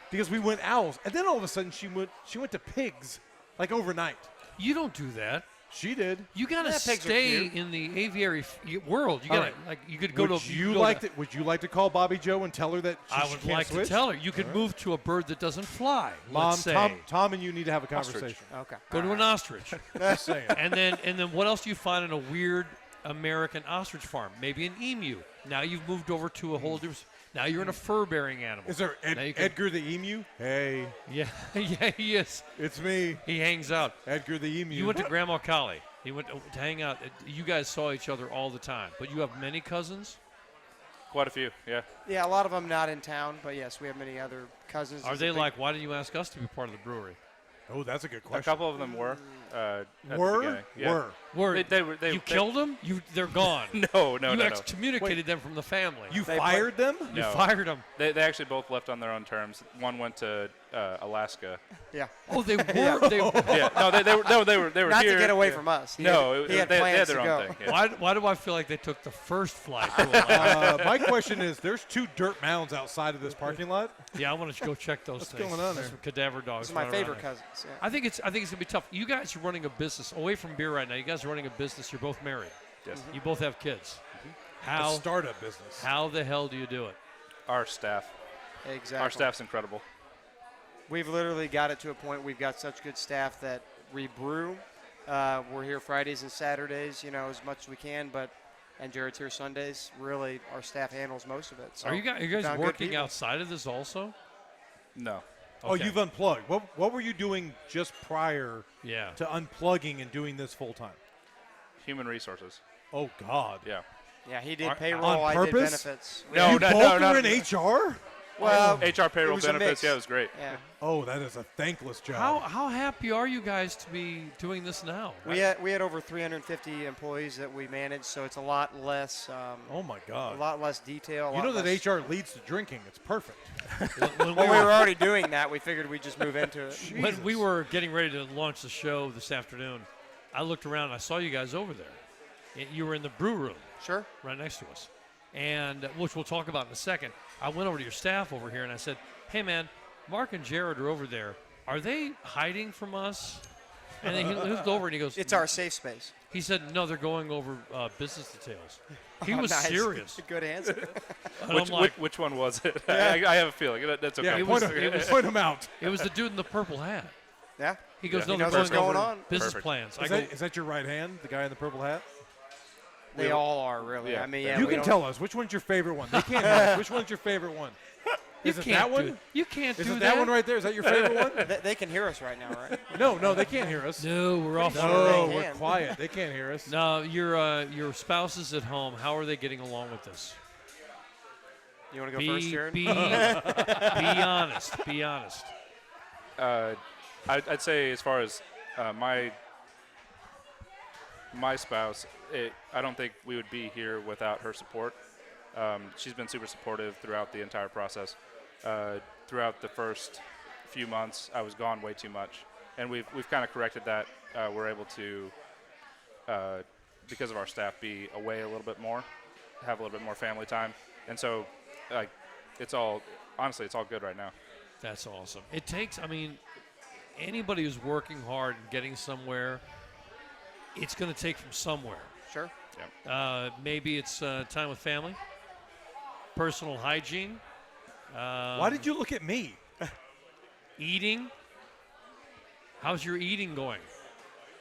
because we went owls. And then all of a sudden she went to pigs like overnight. You don't do that. She did. You gotta Yeah, pigs are stay cute. in the aviary world. You All gotta right. you could go Would to. you go like to, to? Would you like to call Bobby Joe and tell her that she I would can't like switch? to tell her. You could move to a bird that doesn't fly. Mom, let's say. Tom, and you need to have a Ostrich. conversation. Okay. Go to an ostrich. Just saying. and then what else do you find in a weird American ostrich farm? Maybe an emu. Now you've moved over to a whole different. Now you're in a fur-bearing animal. Is there Now you can- Edgar the emu? Hey, Yeah, yeah, he is. it's me, He hangs out. Edgar the emu. You went to Grandma Callie. He went to hang out. You guys saw each other all the time, but you have many cousins. Quite a few, yeah. Yeah, a lot of them not in town, but yes, we have many other cousins. Are It's a they big- like, why did you ask us to be part of the brewery? Oh, that's a good A question. couple of them were. At the Were? beginning. Yeah. Were. Word. They were. You killed them? They're gone. No, You excommunicated them from the family. You They fired them? You No. fired them. They actually both left on their own terms. One went to Alaska. Yeah. Oh, they were. They, Yeah, no, they were Not here. to get away Yeah. from us. No, he had they plans had their to own go. thing. Yeah. why do I feel like they took the first flight to Alaska? My question is, there's 2 dirt mounds outside of this parking lot. Yeah, I want to go check those What's things. going on There's there? some cadaver dogs. Those are my running favorite around. cousins. Yeah. I think it's gonna be tough. You guys are running a business away from beer right now. You guys are running a business. You're both married. Yes. You both have kids. A How startup business. how the hell do you do it? Our staff. Exactly. Our staff's incredible. We've literally got it to a point. We've got such good staff that we brew. We're here Fridays and Saturdays, as much as we can. And Jared's here Sundays. Really, our staff handles most of it. So Are you guys found good working people. outside of this also? No. Oh, Okay. you've unplugged. What were you doing just prior Yeah. to unplugging and doing this full time? Human resources. Oh, God. Yeah. Yeah, he did On payroll. I did purpose? benefits. No, You no, both no, were no. in HR? Well, HR it payroll was a benefits. mix. Yeah, it was great. Yeah. Oh, that is a thankless job. How happy are you guys to be doing this now? We had over 350 employees that we managed, so it's a lot less. Oh my A God! lot less detail. You know that HR leads to drinking. It's perfect. When Well, we were already doing that. We figured we'd just move into it. When we were getting ready to launch the show this afternoon, I looked around and I saw you guys over there. You were in the brew room Sure. right next to us, and which we'll talk about in a second. I went over to your staff over here and I said, "Hey, man, Mark and Jared are over there. Are they hiding from us?" And then he looked over and he goes, It's our safe space. He said, "No, they're going over business details." He Oh, was nice. serious. Good answer. And I'm like, Which one was it? I have a feeling. That's okay. Yeah, It point, was- point them out. it was the dude in the purple hat. Yeah. He goes, Yeah. "No, He they're knows going what's going over on. business Perfect. plans." I Is go, that your right hand, the guy in the purple hat? They all are really. Yeah. I mean, yeah. You we can don't- tell us which one's your favorite one. They can't hear us. Which one's your favorite one? Is it can't that do one? You can't Is do it that one right there? Is that your favorite one? They can hear us right now, right? No, they can't hear us. No, we're off. sure No, they we're can. quiet. They can't hear us. No, your spouses at home. How are they getting along with this? You want to go first, Jared? Be honest. Be honest. I'd say as far as my spouse, I don't think we would be here without her support. She's been super supportive throughout the entire process. Throughout the first few months, I was gone way too much, and we've kind of corrected that. We're able to, because of our staff, be away a little bit more, have a little bit more family time, and so it's all good right now. That's awesome. It takes. I mean, anybody who's working hard and getting somewhere, it's going to take from somewhere. Sure. Maybe it's time with family, personal hygiene. Why did you look at me? Eating. How's your eating going?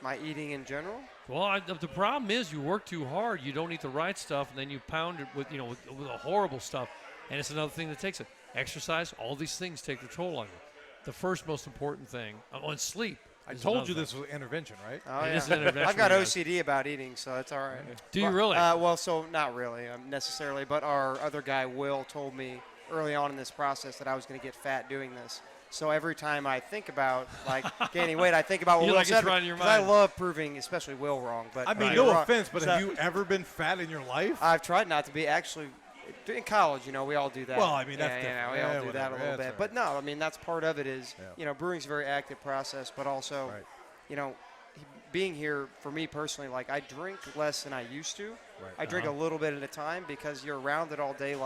My eating in general? Well, the problem is you work too hard. You don't eat the right stuff, and then you pound it with with the horrible stuff, and it's another thing that takes it. Exercise. All these things take their toll on you. The first most important thing on sleep. I is told another you thing. this was intervention, right? Oh, It yeah. is an intervention I've got for you guys. OCD about eating, so it's all right. Do you really? Well, so not really necessarily, but our other guy, Will, told me early on in this process that I was going to get fat doing this. So every time I think about gaining weight, I think about what You Will like it's said. right in your 'cause I mind. love proving, especially Will, wrong. But I mean, you're no wrong. offense, but So have you ever been fat in your life? I've tried not to be. Actually, in college, we all do that. Well, I mean, that's yeah, different. we Yeah, all do that a whatever. little That's bit. all But no, I mean, that's part of it is, Yeah. brewing's a very active process, but also, Right. being here for me personally, I drink less than I used to. Right. I drink a little bit at a time because you're around it all day.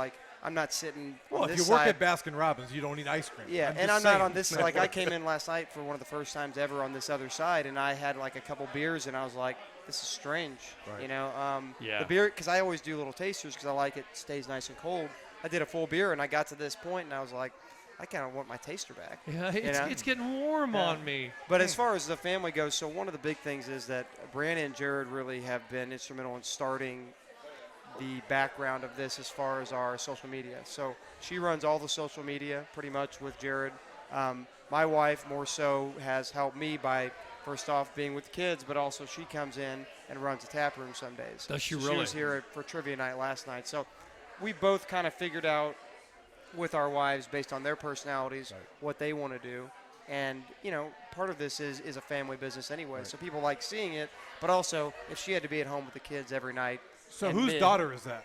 I'm not sitting Well, on if this you work side. at Baskin Robbins, you don't eat ice cream. Yeah, I'm and just I'm not saying. on this. I came in last night for one of the first times ever on this other side, and I had a couple beers, and I was like, "This is strange," Right. Yeah. The beer, because I always do little tasters because I like it stays nice and cold. I did a full beer, and I got to this point, and I was like, I kind of want my taster back. Yeah, know? it's getting warm Yeah. on me. But as far as the family goes, so one of the big things is that Brianna and Jared really have been instrumental in starting the background of this as far as our social media. So she runs all the social media pretty much with Jared. My wife more so has helped me by first off being with the kids, but also she comes in and runs a tap room some days. Does she So really? She was here for trivia night last night. So we both kind of figured out with our wives based on their personalities what they want to do. And, part of this is a family business anyway. So people like seeing it, but also if she had to be at home with the kids every night. So and whose me, daughter is that?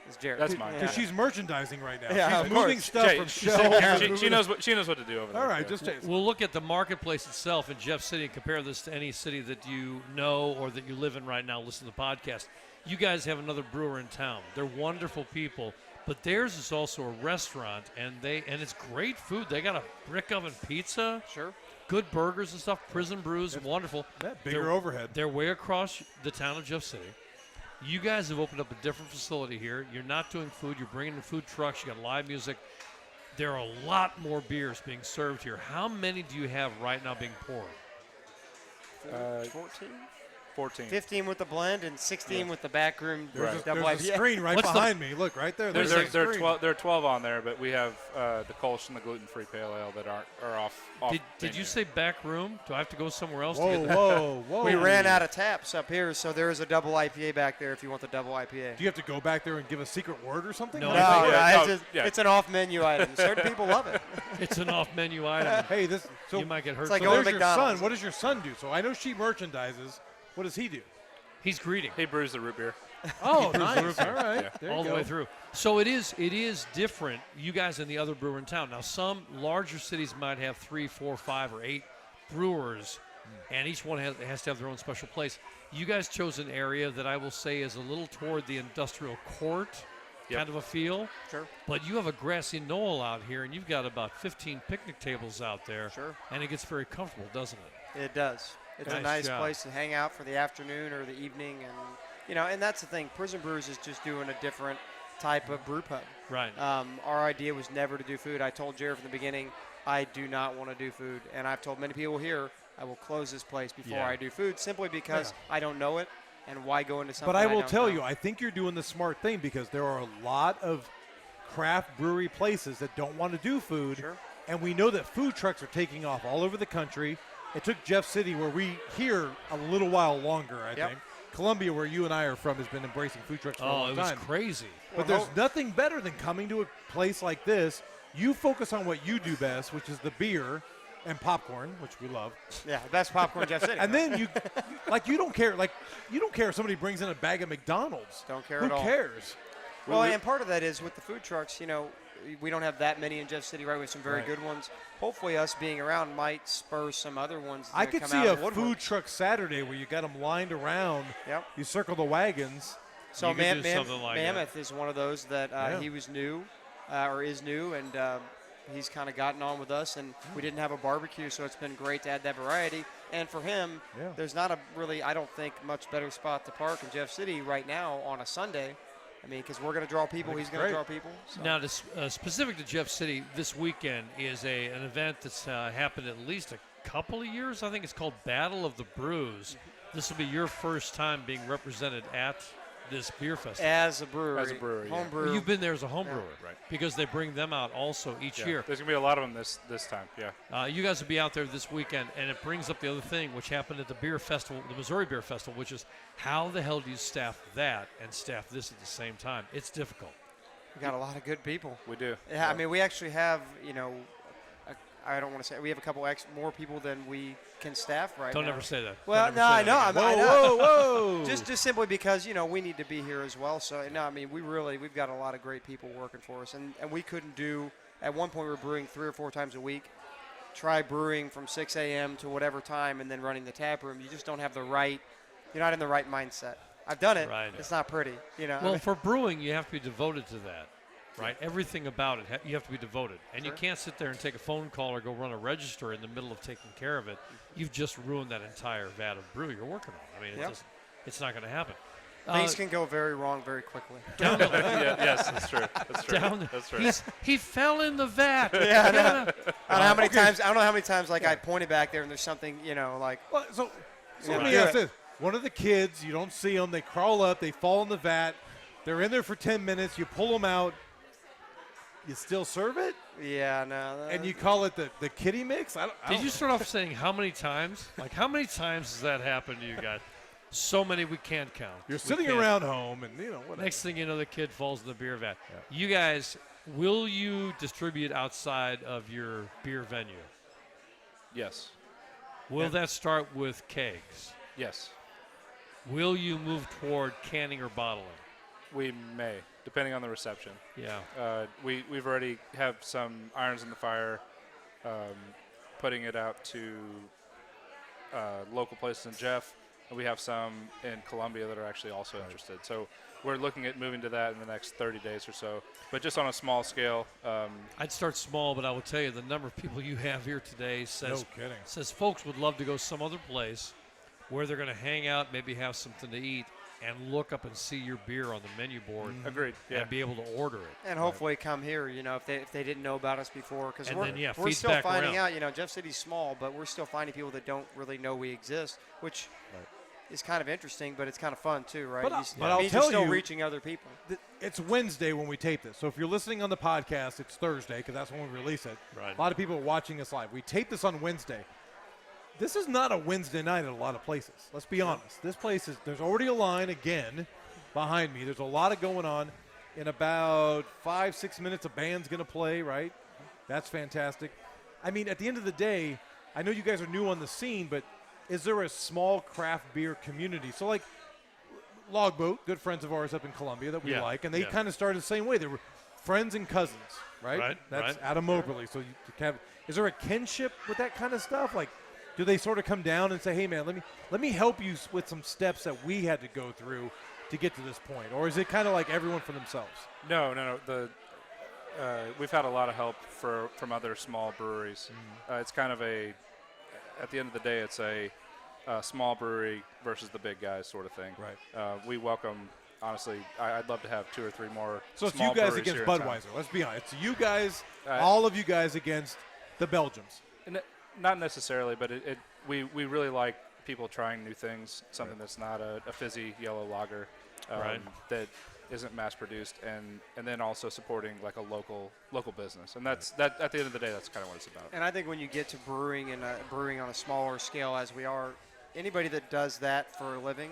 It's Jared. That's mine. Because she's merchandising right now. Yeah, she's of moving course. stuff Jay, from she, shelves. she knows what to do over there. All right, Yeah. just We'll look at the marketplace itself in Jeff City and compare this to any city that you know or that you live in right now. Listen to the podcast. You guys have another brewer in town. They're wonderful people, but theirs is also a restaurant, and it's great food. They got a brick oven pizza, Sure. good burgers and stuff. Prison Brews, wonderful. that bigger They're- overhead. They're way across the town of Jeff City. You guys have opened up a different facility here. You're not doing food. You're bringing in food trucks. You got live music. There are a lot more beers being served here. How many do you have right now being poured? 14? 14. 15 with the blend and 16 with the backroom double There's a IPA. screen right behind me. Look, right there. There There's a are screen. 12 on there, but we have the Kolsch and the gluten-free pale ale that are off. Did you say back room? Do I have to go somewhere else to Whoa, get that? whoa. We ran out of taps up here, so there is a double IPA back there if you want the double IPA. Do you have to go back there and give a secret word or something? No, Like- I think- It's an off-menu item. Certain people love it. It's an off-menu item. Hey, so You might get hurt. It's like so for going there's to your son. McDonald's. What does your son do? So I know she merchandises. What does he do? He's greeting. He brews the root beer. Oh, nice. All right. Yeah. There all you the go. way through. So it is different. You guys and the other brewer in town. Now, some larger cities might have 3, 4, 5, or 8 brewers, and each one has to have their own special place. You guys chose an area that I will say is a little toward the industrial court kind of a feel. Sure. But you have a grassy knoll out here, and you've got about 15 picnic tables out there. Sure. And it gets very comfortable, doesn't it? It does. It's a Nice nice job. place to hang out for the afternoon or the evening, and that's the thing. Prison Brews is just doing a different type of brew pub. Right. Our idea was never to do food. I told Jared from the beginning, I do not want to do food, and I've told many people here, I will close this place before Yeah. I do food, simply because I don't know it, and why go into something? But I will don't tell know? you, I think you're doing the smart thing because there are a lot of craft brewery places that don't want to do food. Sure. And we know that food trucks are taking off all over the country. It took Jeff City, where we here a little while longer, I Yep. think. Columbia, where you and I are from, has been embracing food trucks for a Oh, long it was time. crazy. But there's nothing better than coming to a place like this. You focus on what you do best, which is the beer and popcorn, which we love. Yeah, best popcorn Jeff City. And then you don't care. Like, you don't care if somebody brings in a bag of McDonald's. Don't care Who at all. cares? Well, and part of that is with the food trucks, we don't have that many in Jeff City, right? We have some very Right. good ones. Hopefully us being around might spur some other ones I to could come see out a of the woodwork. food truck Saturday where you got them lined around. Yep. You circle the wagons. So You could do something like that. Mammoth is one of those that Yeah. he was new, or is new, and he's kind of gotten on with us. And we didn't have a barbecue, so it's been great to add that variety. And for him, Yeah. there's not a really, I don't think, much better spot to park in Jeff City right now on a Sunday. I mean, because we're going to draw people, he's going to draw people. So. Now, specific to Jeff City, this weekend is an event that's happened at least a couple of years. I think it's called Battle of the Brews. This will be your first time being represented at this beer festival. As a brewery. As a brewery, yeah. Home brew. You've been there as a home brewer, Right. because they bring them out also each Yeah. year. There's gonna be a lot of them this time. Yeah. You guys will be out there this weekend, and it brings up the other thing, which happened at the beer festival, the Missouri Beer Festival, which is how the hell do you staff that and staff this at the same time? It's difficult. We got a lot of good people. We do. Yeah, I mean, we actually have, I don't want to say, we have a couple more people than we can staff right Don't now. ever say that. Well, Don't no, ever say I that know. again. I know. Whoa. Just simply because, we need to be here as well. So, no, I mean, we've got a lot of great people working for us. And we couldn't do, at one point we were brewing 3 or 4 times a week. Try brewing from 6 a.m. to whatever time and then running the tap room. You just don't have you're not in the right mindset. I've done it. Right. It's not pretty, Well, for brewing, you have to be devoted to that, right? Everything about it, you have to be devoted. And you Sure. can't sit there and take a phone call or go run a register in the middle of taking care of it. You've just ruined that entire vat of brew you're working on. I mean, Yep. it's not going to happen. Things can go very wrong very quickly. Down the, Yes, that's true. That's true. down the, That's right. he fell in the vat. Yeah, I know. I don't know how many Okay. times. I don't know how many times I pointed back there and there's something like. Well, so Yeah. let me ask this. One of the kids, you don't see them. They crawl up. They fall in the vat. They're in there for 10 minutes. You pull them out. You still serve it? Yeah, no. And you call it the kitty mix? I Did don't you start off saying how many times? Like, how many times has that happened to you guys? So many we can't count. You're We sitting can't. around home and, whatever. Next thing you know, the kid falls in the beer vat. You guys, will you distribute outside of your beer venue? Yes. Will that start with kegs? Yes. Will you move toward canning or bottling? We may, depending on the reception. Yeah. We've already have some irons in the fire, putting it out to local places in Jeff, and we have some in Columbia that are actually also interested. So we're looking at moving to that in the next 30 days or so, but just on a small scale. I'd start small, but I will tell you the number of people you have here today says No kidding. says folks would love to go some other place where they're going to hang out, maybe have something to eat, and look up and see your beer on the menu board Agreed. Yeah. and be able to order it. And hopefully come here, if they didn't know about us before, because And we're, then, yeah, we're feeds still back finding around. out. Jeff City's small, but we're still finding people that don't really know we exist, which, is kind of interesting, but it's kind of fun too, right? But I'll you're tell still you, reaching other people. It's Wednesday when we tape this. So if you're listening on the podcast, it's Thursday because that's when we release it. Right. A lot of people are watching us live. We tape this on Wednesday. This is not a Wednesday night at a lot of places. Let's be honest. This place there's already a line again behind me. There's a lot of going on. In about 5-6 minutes, a band's going to play, right? That's fantastic. I mean, at the end of the day, I know you guys are new on the scene, but is there a small craft beer community? So, like, Logboat, good friends of ours up in Columbia that we like, and they kind of started the same way. They were friends and cousins, right? That's Adam Moberly. So, is there a kinship with that kind of stuff? Like, do they sort of come down and say, hey, man, let me help you with some steps that we had to go through to get to this point? Or is it kind of like everyone for themselves? No. We've had a lot of help from other small breweries. It's kind of at the end of the day, it's a small brewery versus the big guys sort of thing. Right. We welcome, honestly, I'd love to have 2 or 3 more. So it's small you guys breweries against here in town. Budweiser. Let's be honest. It's you guys, all of you guys against the Belgians. Not necessarily, but we really like people trying new things, something that's not a fizzy yellow lager that isn't mass produced, and then also supporting like a local business, and that at the end of the day, that's kind of what it's about. And I think when you get to brewing and brewing on a smaller scale as we are, anybody that does that for a living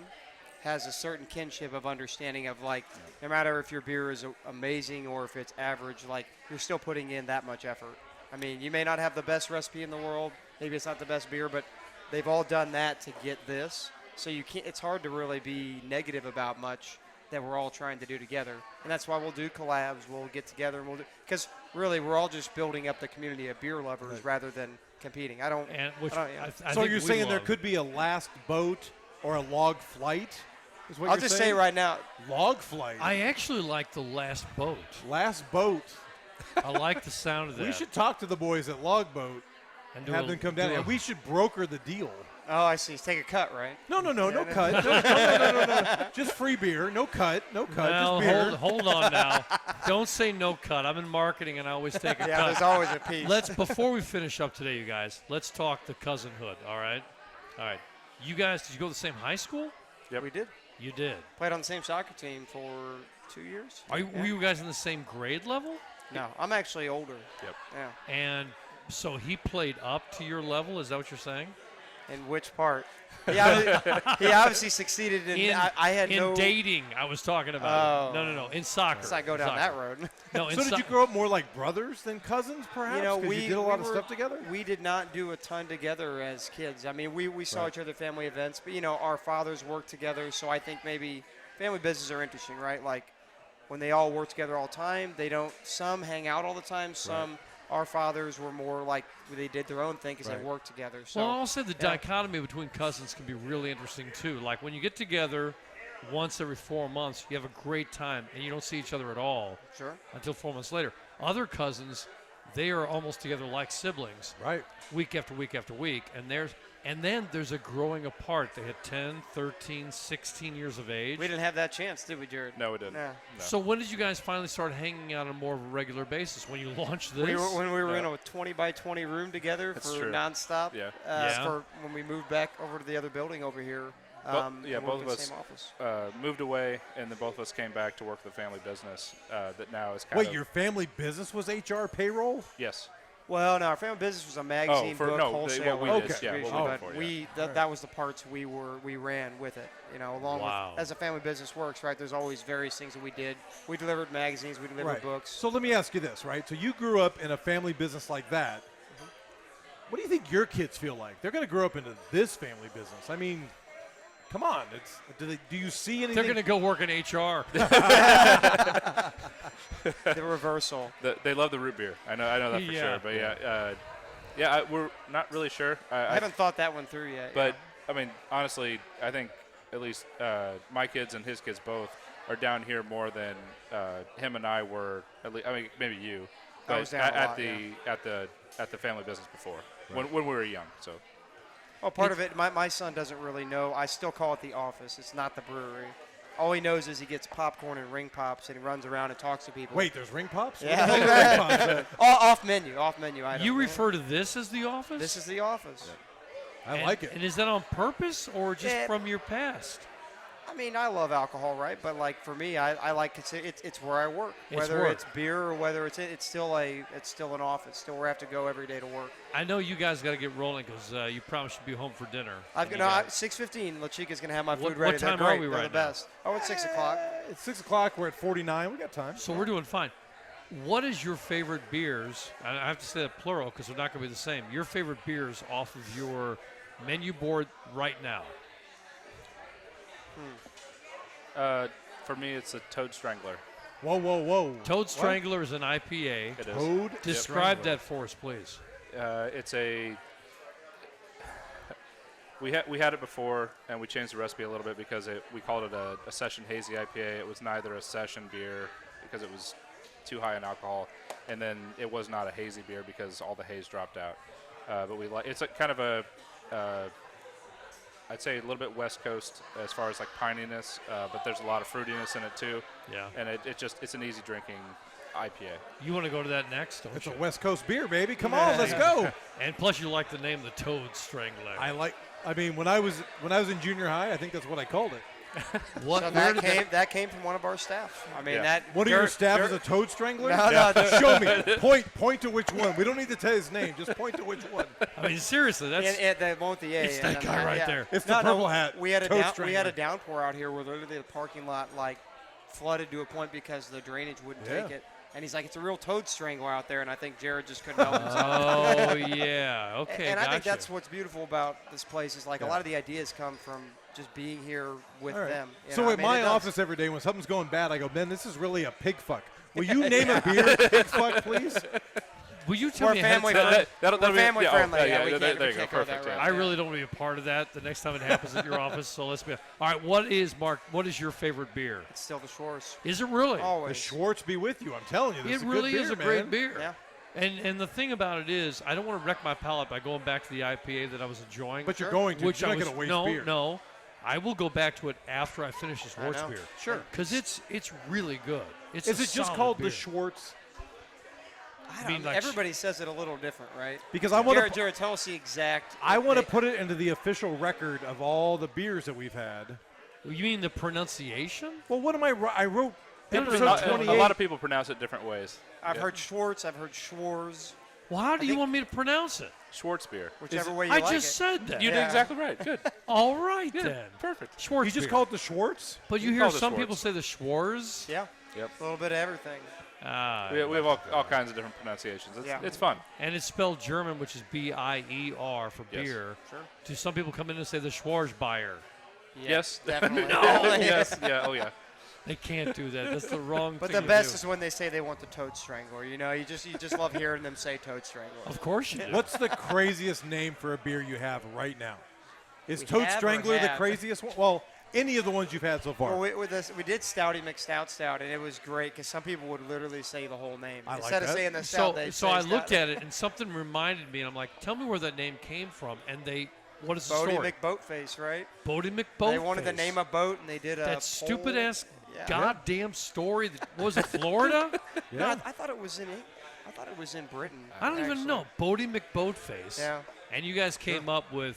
has a certain kinship of understanding of like, no matter if your beer is amazing or if it's average, like you're still putting in that much effort. I mean, you may not have the best recipe in the world, maybe it's not the best beer, but they've all done that to get this. So you can't. It's hard to really be negative about much that we're all trying to do together, and that's why we'll do collabs. We'll get together and because really we're all just building up the community of beer lovers rather than competing. So you're saying there could be a Last Boat or a Log Flight? Is what I'll you're just saying? say right now, Log Flight. I actually like the Last Boat. Last Boat. I like the sound of that. We should talk to the boys at Logboat and have them come down, and we should broker the deal. Oh, I see. Take a cut, right? No cut. No. Just free beer. No cut. Well, just beer. hold on now. Don't say no cut. I'm in marketing, and I always take a cut. Yeah, there's always a piece. Before we finish up today, you guys, let's talk the cousinhood, all right? All right. You guys, did you go to the same high school? Yeah, we did. You did. Played on the same soccer team for 2 years. Were you guys in the same grade level? No, I'm actually older. Yep. Yeah. And so he played up to your level? Is that what you're saying? In which part? He obviously succeeded in. I had in dating. I was talking about. No. In soccer. Let's not go down that road. No. So did you grow up more like brothers than cousins, perhaps? You know, we did a lot of stuff together. We did not do a ton together as kids. I mean, we saw each other at family events, but our fathers worked together. So I think maybe family businesses are interesting, right? Like when they all work together all the time, they don't. Some hang out all the time. Some. Our fathers were more like they did their own thing because they worked together. So, well, I'll say the dichotomy between cousins can be really interesting, too. Like when you get together once every 4 months, you have a great time, and you don't see each other at all until 4 months later. Other cousins, they are almost together like siblings, week after week after week, and then there's a growing apart. They hit 10, 13, 16 years of age. We didn't have that chance, did we, Jared? No, we didn't. No. So when did you guys finally start hanging out on more of a regular basis? When you launched this? When we were in a 20-by-20 room together for nonstop. For when we moved back over to the other building over here. Both of us moved away, and then both of us came back to work the family business that now is kind of. Wait, your family business was HR payroll? Yes. Well, no, our family business was a magazine, book, wholesale. That was the parts we ran with it. Along with as a family business works, right? There's always various things that we did. We delivered magazines, we delivered books. So let me ask you this, right? So you grew up in a family business like that. What do you think your kids feel like? They're going to grow up into this family business. I mean, come on. Do you see anything? They're going to go work in HR. The reversal. They love the root beer. I know that for sure. But we're not really sure. I haven't thought that one through yet. But I mean, honestly, I think at least my kids and his kids both are down here more than him and I were. At least, I mean, maybe you, but at the family business before when we were young. So. Well, part of it, my son doesn't really know. I still call it the office. It's not the brewery. All he knows is he gets popcorn and ring pops, and he runs around and talks to people. Wait, there's ring pops? Yeah. Ring pops? Off menu items. You refer to this as the office? This is the office. I like it. And is that on purpose or just Yeah. from your past? I mean, I love alcohol, right? But like for me, I like it's where I work. It's Whether work. it's beer or whether it's still an office. Still where I have to go every day to work. I know you guys got to get rolling because you promised to be home for dinner. I've You got guys- 6:15. La Chica's gonna have my What- food ready. what time They're are great. we They're right the now? best. Oh, it's 6 o'clock. It's 6 o'clock. We're at 49. We got time. So we're doing fine. What is your favorite beers? And I have to say that plural because they're not going to be the same. Your favorite beers off of your menu board right now? For me, it's a Toad Strangler. Whoa, whoa, whoa. Toad Strangler is an IPA. It is. Toad. Describe Strangler. that for us, please. It's a. We had it before, and we changed the recipe a little bit because we called it a session hazy IPA. It was neither a session beer because it was too high in alcohol, and then it was not a hazy beer because all the haze dropped out. But we like it's a kind of a. I'd say a little bit West Coast as far as like pininess, but there's a lot of fruitiness in it too. Yeah. And it's an easy drinking IPA. You want to go to that next, don't It's you? a West Coast beer, baby. Come on, let's go. And plus, you like the name the Toad Strangler. I mean, when I was in junior high, I think that's what I called it. What? So where did that came from one of our staff. I mean Yeah. that. One of your Dirt- staff Dirt- is a toad strangler? No, Show me. Point to which one. We don't need to tell his name. Just point to which one. I mean, seriously, that's And they won't the A. it's that guy right there. It's the purple hat. We had a Toad we had a strangler. downpour out here where literally the parking lot like flooded to a point because the drainage wouldn't Yeah. take it. And he's like, it's a real toad strangler out there, and I think Jared just couldn't help himself. Oh yeah. Okay. and I think gotcha. that's what's beautiful about this place is like a lot of the ideas come from just being here with All right. them. you So know? I at mean, my it does. office every day, when something's going bad, I go, Ben, this is really a pig fuck. Will you name a beer pig fuck, please? Will you tell We're me ahead of family time? friendly. That'll We're be- family yeah, oh, friendly. yeah, Yeah, yeah, we there- can't, there we you go. can't go that Perfect, yeah. route. I really don't want to be a part of that the next time it happens at your office. So let's be. All right. What is your favorite beer? It's still the Schwartz. Is it really? The Always. Schwartz be with you. I'm telling you, this It is a really good beer, is a man. great beer. Yeah. And the thing about it is, I don't want to wreck my palate by going back to the IPA that I was enjoying. But you're going to. which You're I not was going to waste no, beer. no. I will go back to it after I finish this I Schwartz know. beer. Sure. Because it's really good. It's Is a it just solid called beer. the Schwartz? I mean, don't, like- everybody says it a little different, right? Because I want Jared, tell us the exact. I want to put it into the official record of all the beers that we've had. You mean the pronunciation? Well, what am I? I wrote No, no, episode no, A 28. lot of people pronounce it different ways. I've Yeah. heard Schwartz. I've heard Schwarz. Well, how do you think- want me to pronounce it? Schwartz beer. Whichever way you I like just it. said that. You did Yeah. exactly right. Good. All right Yeah, then. perfect. Schwartz. You just beer. call it the Schwartz? But you We hear call it some Schwartz. people say the Schwarz. Yeah. Yep. A little bit of everything. Ah, We have all kinds of different pronunciations. Yeah. It's fun. and it's spelled German, which is B-I-E-R for Yes. beer. Sure. Do some people come in and say the Schwarzbier? Yeah, Yes. Definitely. Yes. Yeah. Oh yeah. They can't do that. That's the wrong But thing the best to is when they say they want the Toad Strangler. You know, you just love hearing them say Toad Strangler. do. Of course you do. What's the craziest name for a beer you have right now? Is We Toad have or Strangler the have? craziest one? Well, any of the ones you've had so far. Well, we did Stouty McStout, and it was great because some people would literally say the whole name I like instead of that. saying the So, stout. They'd so say I stout. looked at it, and something reminded me, and I'm like, tell me where that name came from. And what is the Bodie story? McBoatface, right? Bodie McBoatface. They wanted to name a boat, and they did a that stupid poll. ass Yeah. goddamn story. That, was it Florida? No, I thought it was in. I thought it was in Britain. I don't even actually. know. Bodie McBoatface. Yeah. And you guys came up with.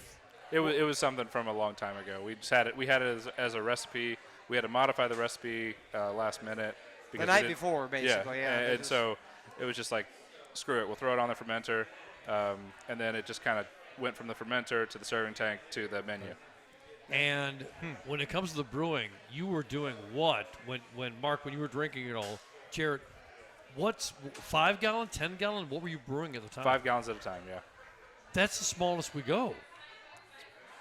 It was something from a long time ago. We just had it. We had it as a recipe. We had to modify the recipe last minute. The we night didn't- before, basically. Yeah. and, they and just- so it was just like, screw it. We'll throw it on the fermenter, and then it just kind of went from the fermenter to the serving tank to the menu. And when it comes to the brewing, you were doing what when Mark, when you were drinking it all, Jared? What's 5 gallon, 10 gallon? What were you brewing at the time? 5 gallons at a time. Yeah. That's the smallest we go.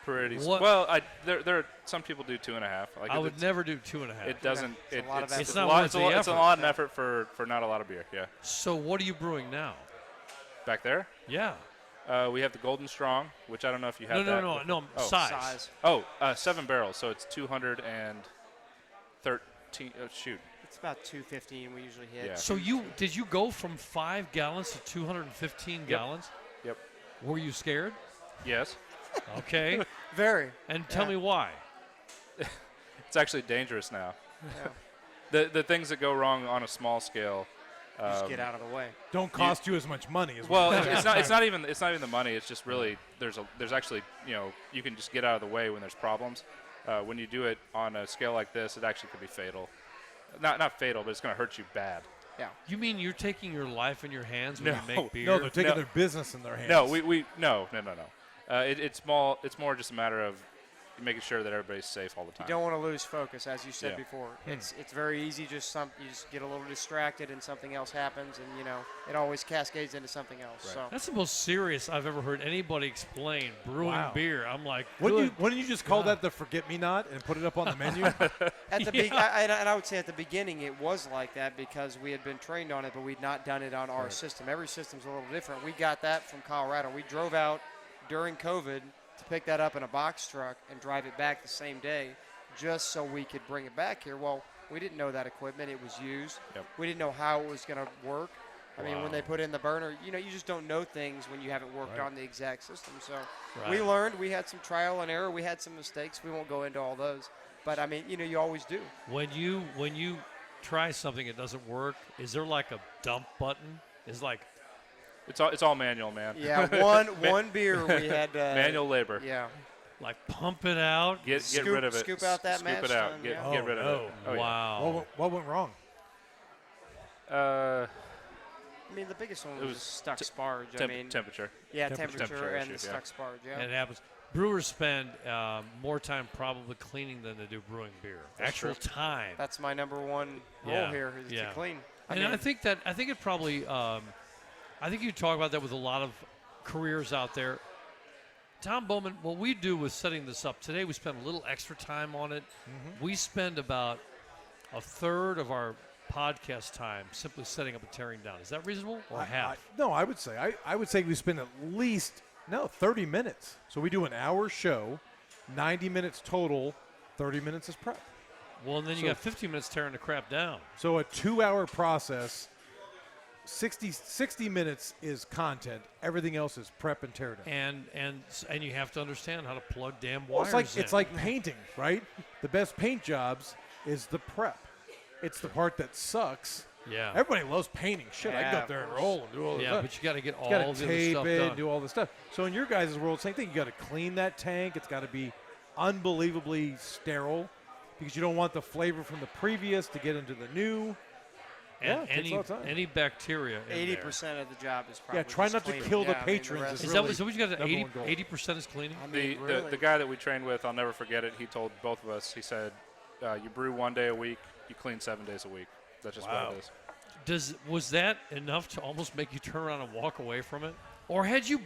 Pretty. What- Well, there are some people do 2.5. Like I would it's- never do 2.5. It doesn't. It's a lot of effort. It's not a lot, worth it's a the lot, it's a effort. lot of effort for not a lot of beer. Yeah. So what are you brewing now? Back there, Yeah. we have the Golden Strong, which I don't know if you have. No. Oh. Size. size. Oh, 7 barrels, so it's 213. Oh, shoot. It's about 215 we usually hit. Yeah. So did you go from 5 gallons to 215 gallons? Yep. Were you scared? Yes. Okay. Very. And tell Yeah. me why. It's actually dangerous now. Yeah. The things that go wrong on a small scale Just get out of the way. Don't cost you as much money as well. It's not even the money. It's just really there's actually you can just get out of the way when there's problems. When you do it on a scale like this, it actually could be fatal. Not fatal, but it's going to hurt you bad. Yeah. You mean you're taking your life in your hands when you make beer? No, they're taking their business in their hands. No, no. It's more just a matter of making sure that everybody's safe all the time. You don't want to lose focus, as you said Yeah. before. It's very easy. You just get a little distracted, and something else happens, and it always cascades into something else. Right. So That's the most serious I've ever heard anybody explain brewing beer. I'm like, Wouldn't you just call that the forget-me-not and put it up on the menu? at the and I would say at the beginning it was like that because we had been trained on it, but we'd not done it on our system. Every system's a little different. We got that from Colorado. We drove out during COVID to pick that up in a box truck and drive it back the same day just so we could bring it back here. Well, we didn't know that equipment. It was used. Yep. We didn't know how it was going to work. I mean, when they put in the burner, you just don't know things when you haven't worked on the exact system. So we learned. We had some trial and error. We had some mistakes. We won't go into all those. But, I mean, you always do. when you try something that doesn't work, is there like a dump button? It's all manual, man. Yeah, one beer we had. Manual labor. Yeah. Like pump it out? Get rid of it. Scoop out that Scoop mash it out. tun, Get yeah. rid of it. Oh, yeah. Wow. What went wrong? I mean, the biggest one It was was stuck sparge. temperature. Yeah, Temperature temperature and issue, the stuck sparge. Yeah. And it happens. Brewers spend more time probably cleaning than they do brewing beer. Actual time. That's my number one role here is to clean. I think it probably. I think you talk about that with a lot of careers out there. Tom Bowman, what we do with setting this up today, we spend a little extra time on it. Mm-hmm. We spend about a third of our podcast time simply setting up and tearing down. Is that reasonable or half? I would say we spend at least 30 minutes. So we do an hour show, 90 minutes total, 30 minutes is prep. Well, and then you got 15 minutes tearing the crap down. So a 2-hour process, 60 minutes is content. Everything else is prep and tear down. And you have to understand how to plug damn Well, wires it's like painting, right? The best paint jobs is the prep. It's the part that sucks. Yeah. Everybody loves painting. Shit, I can go up there and roll and do all this stuff. But you got to get all You the got other to tape stuff it, done. do all this stuff. So in your guys' world, same thing. You got to clean that tank. It's got to be unbelievably sterile because you don't want the flavor from the previous to get into the new. And it takes a lot of time. any bacteria in 80% of the job is probably try just not to cleaning. kill the I mean, patrons rest- is there. Is really that so? What you got? number one goal. 80% is cleaning. I mean, The really. guy that we trained with, I'll never forget it. He told both of us. He said, "You brew 1 day a week. You clean 7 days a week. That's just what it is." Was that enough to almost make you turn around and walk away from it, or had you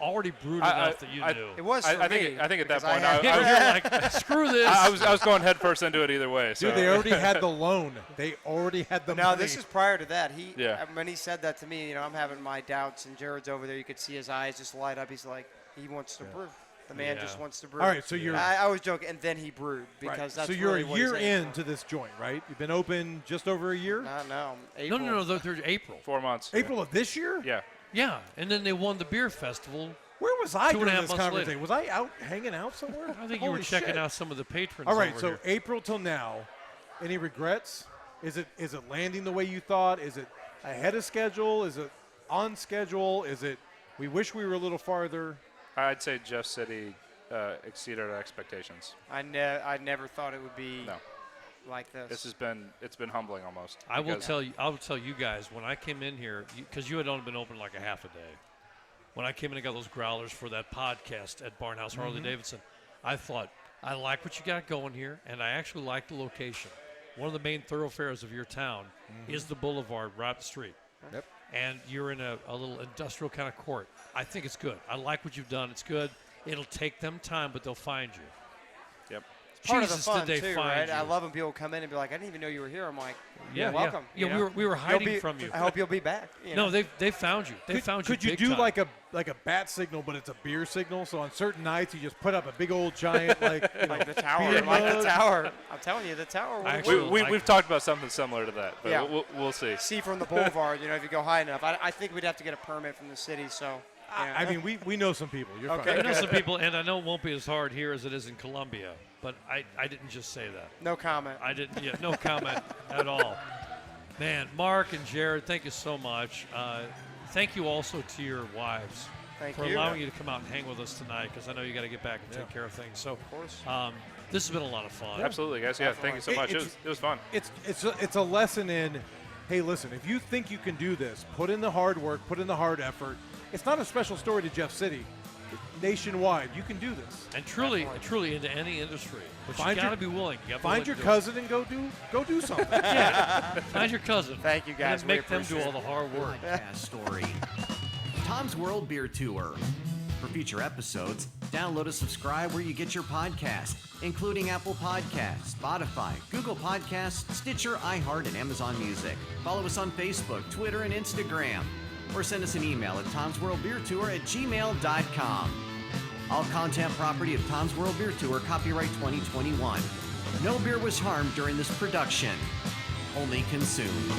already brewed I- enough that you I- knew? It was for I think me, at that because point I I had- You're like, screw this. I was going head first into it either way. So. Dude, they already had the loan. They already had the No, money. this is prior to that. Yeah. When he said that to me, I'm having my doubts, and Jared's over there. You could see his eyes just light up. He's like, he wants to brew. The man just wants to brew. All right, so you're I was joking, and then he brewed because right. that's So you're really a what he's year aiming into this joint, right? You've been open just over a year. for. No. No, they're April. 4 months. April of this year. Yeah. Yeah, and then they won the beer festival. Where was I 2.5 during this months conversation? later. Was I out hanging out somewhere? I think you were Holy checking shit. out some of the patrons. All right, over so here. April till now, any regrets? Is it landing the way you thought? Is it ahead of schedule? Is it on schedule? Is it we wish we were a little farther? I'd say Jeff City exceeded our expectations. I never thought it would be No. like this. It's been humbling almost. I will because- tell you guys when I came in here because you had only been open like a half a day. When I came in and got those growlers for that podcast at Barnhouse Harley Davidson, I thought I like what you got going here, and I actually like the location. One of the main thoroughfares of your town is the boulevard right up the street. Yep. And you're in a little industrial kind of court. I think it's good. I like what you've done. It's good. It'll take them time, but they'll find you. Yep. Part Jesus, of the fun did they too, find right? you. I love when people come in and be like, "I didn't even know you were here." I'm like, Yeah, welcome. Yeah, you know? we were hiding from you. I hope you'll be back. You know? No, they found you. They found you. Could you big do time. like a bat signal, but it's a beer signal? So on certain nights, you just put up a big old giant like like the tower, beer like the mug. tower. I'm telling you, the tower. I will actually work. like We've talked about something similar to that, but Yeah. we'll see. See from the boulevard, if you go high enough. I think we'd have to get a permit from the city. So. I mean, we know some people. You're Okay. I fine. know some people, and I know it won't be as hard here as it is in Columbia, but I didn't just say that. No comment. I didn't. Yeah, no comment at all. Man, Mark and Jared, thank you so much. Thank you also to your wives for allowing you to come out and hang with us tonight, because I know you got to get back and take care of things. So, of course. this has been a lot of fun. Absolutely, guys. Yeah, thank you so much. It was fun. It's a lesson in, hey, listen, if you think you can do this, put in the hard work, put in the hard effort. It's not a special story to Jeff City. Nationwide, you can do this. And truly into any industry. But you got to be willing. Find your cousin and go do something. Find your cousin. Thank you, guys. And make them do all the hard work. Podcast story. Tom's World Beer Tour. For future episodes, download and subscribe where you get your podcast, including Apple Podcasts, Spotify, Google Podcasts, Stitcher, iHeart, and Amazon Music. Follow us on Facebook, Twitter, and Instagram. Or send us an email at tomsworldbeertour@gmail.com. All content property of Tom's World Beer Tour, copyright 2021. No beer was harmed during this production. Only consumed.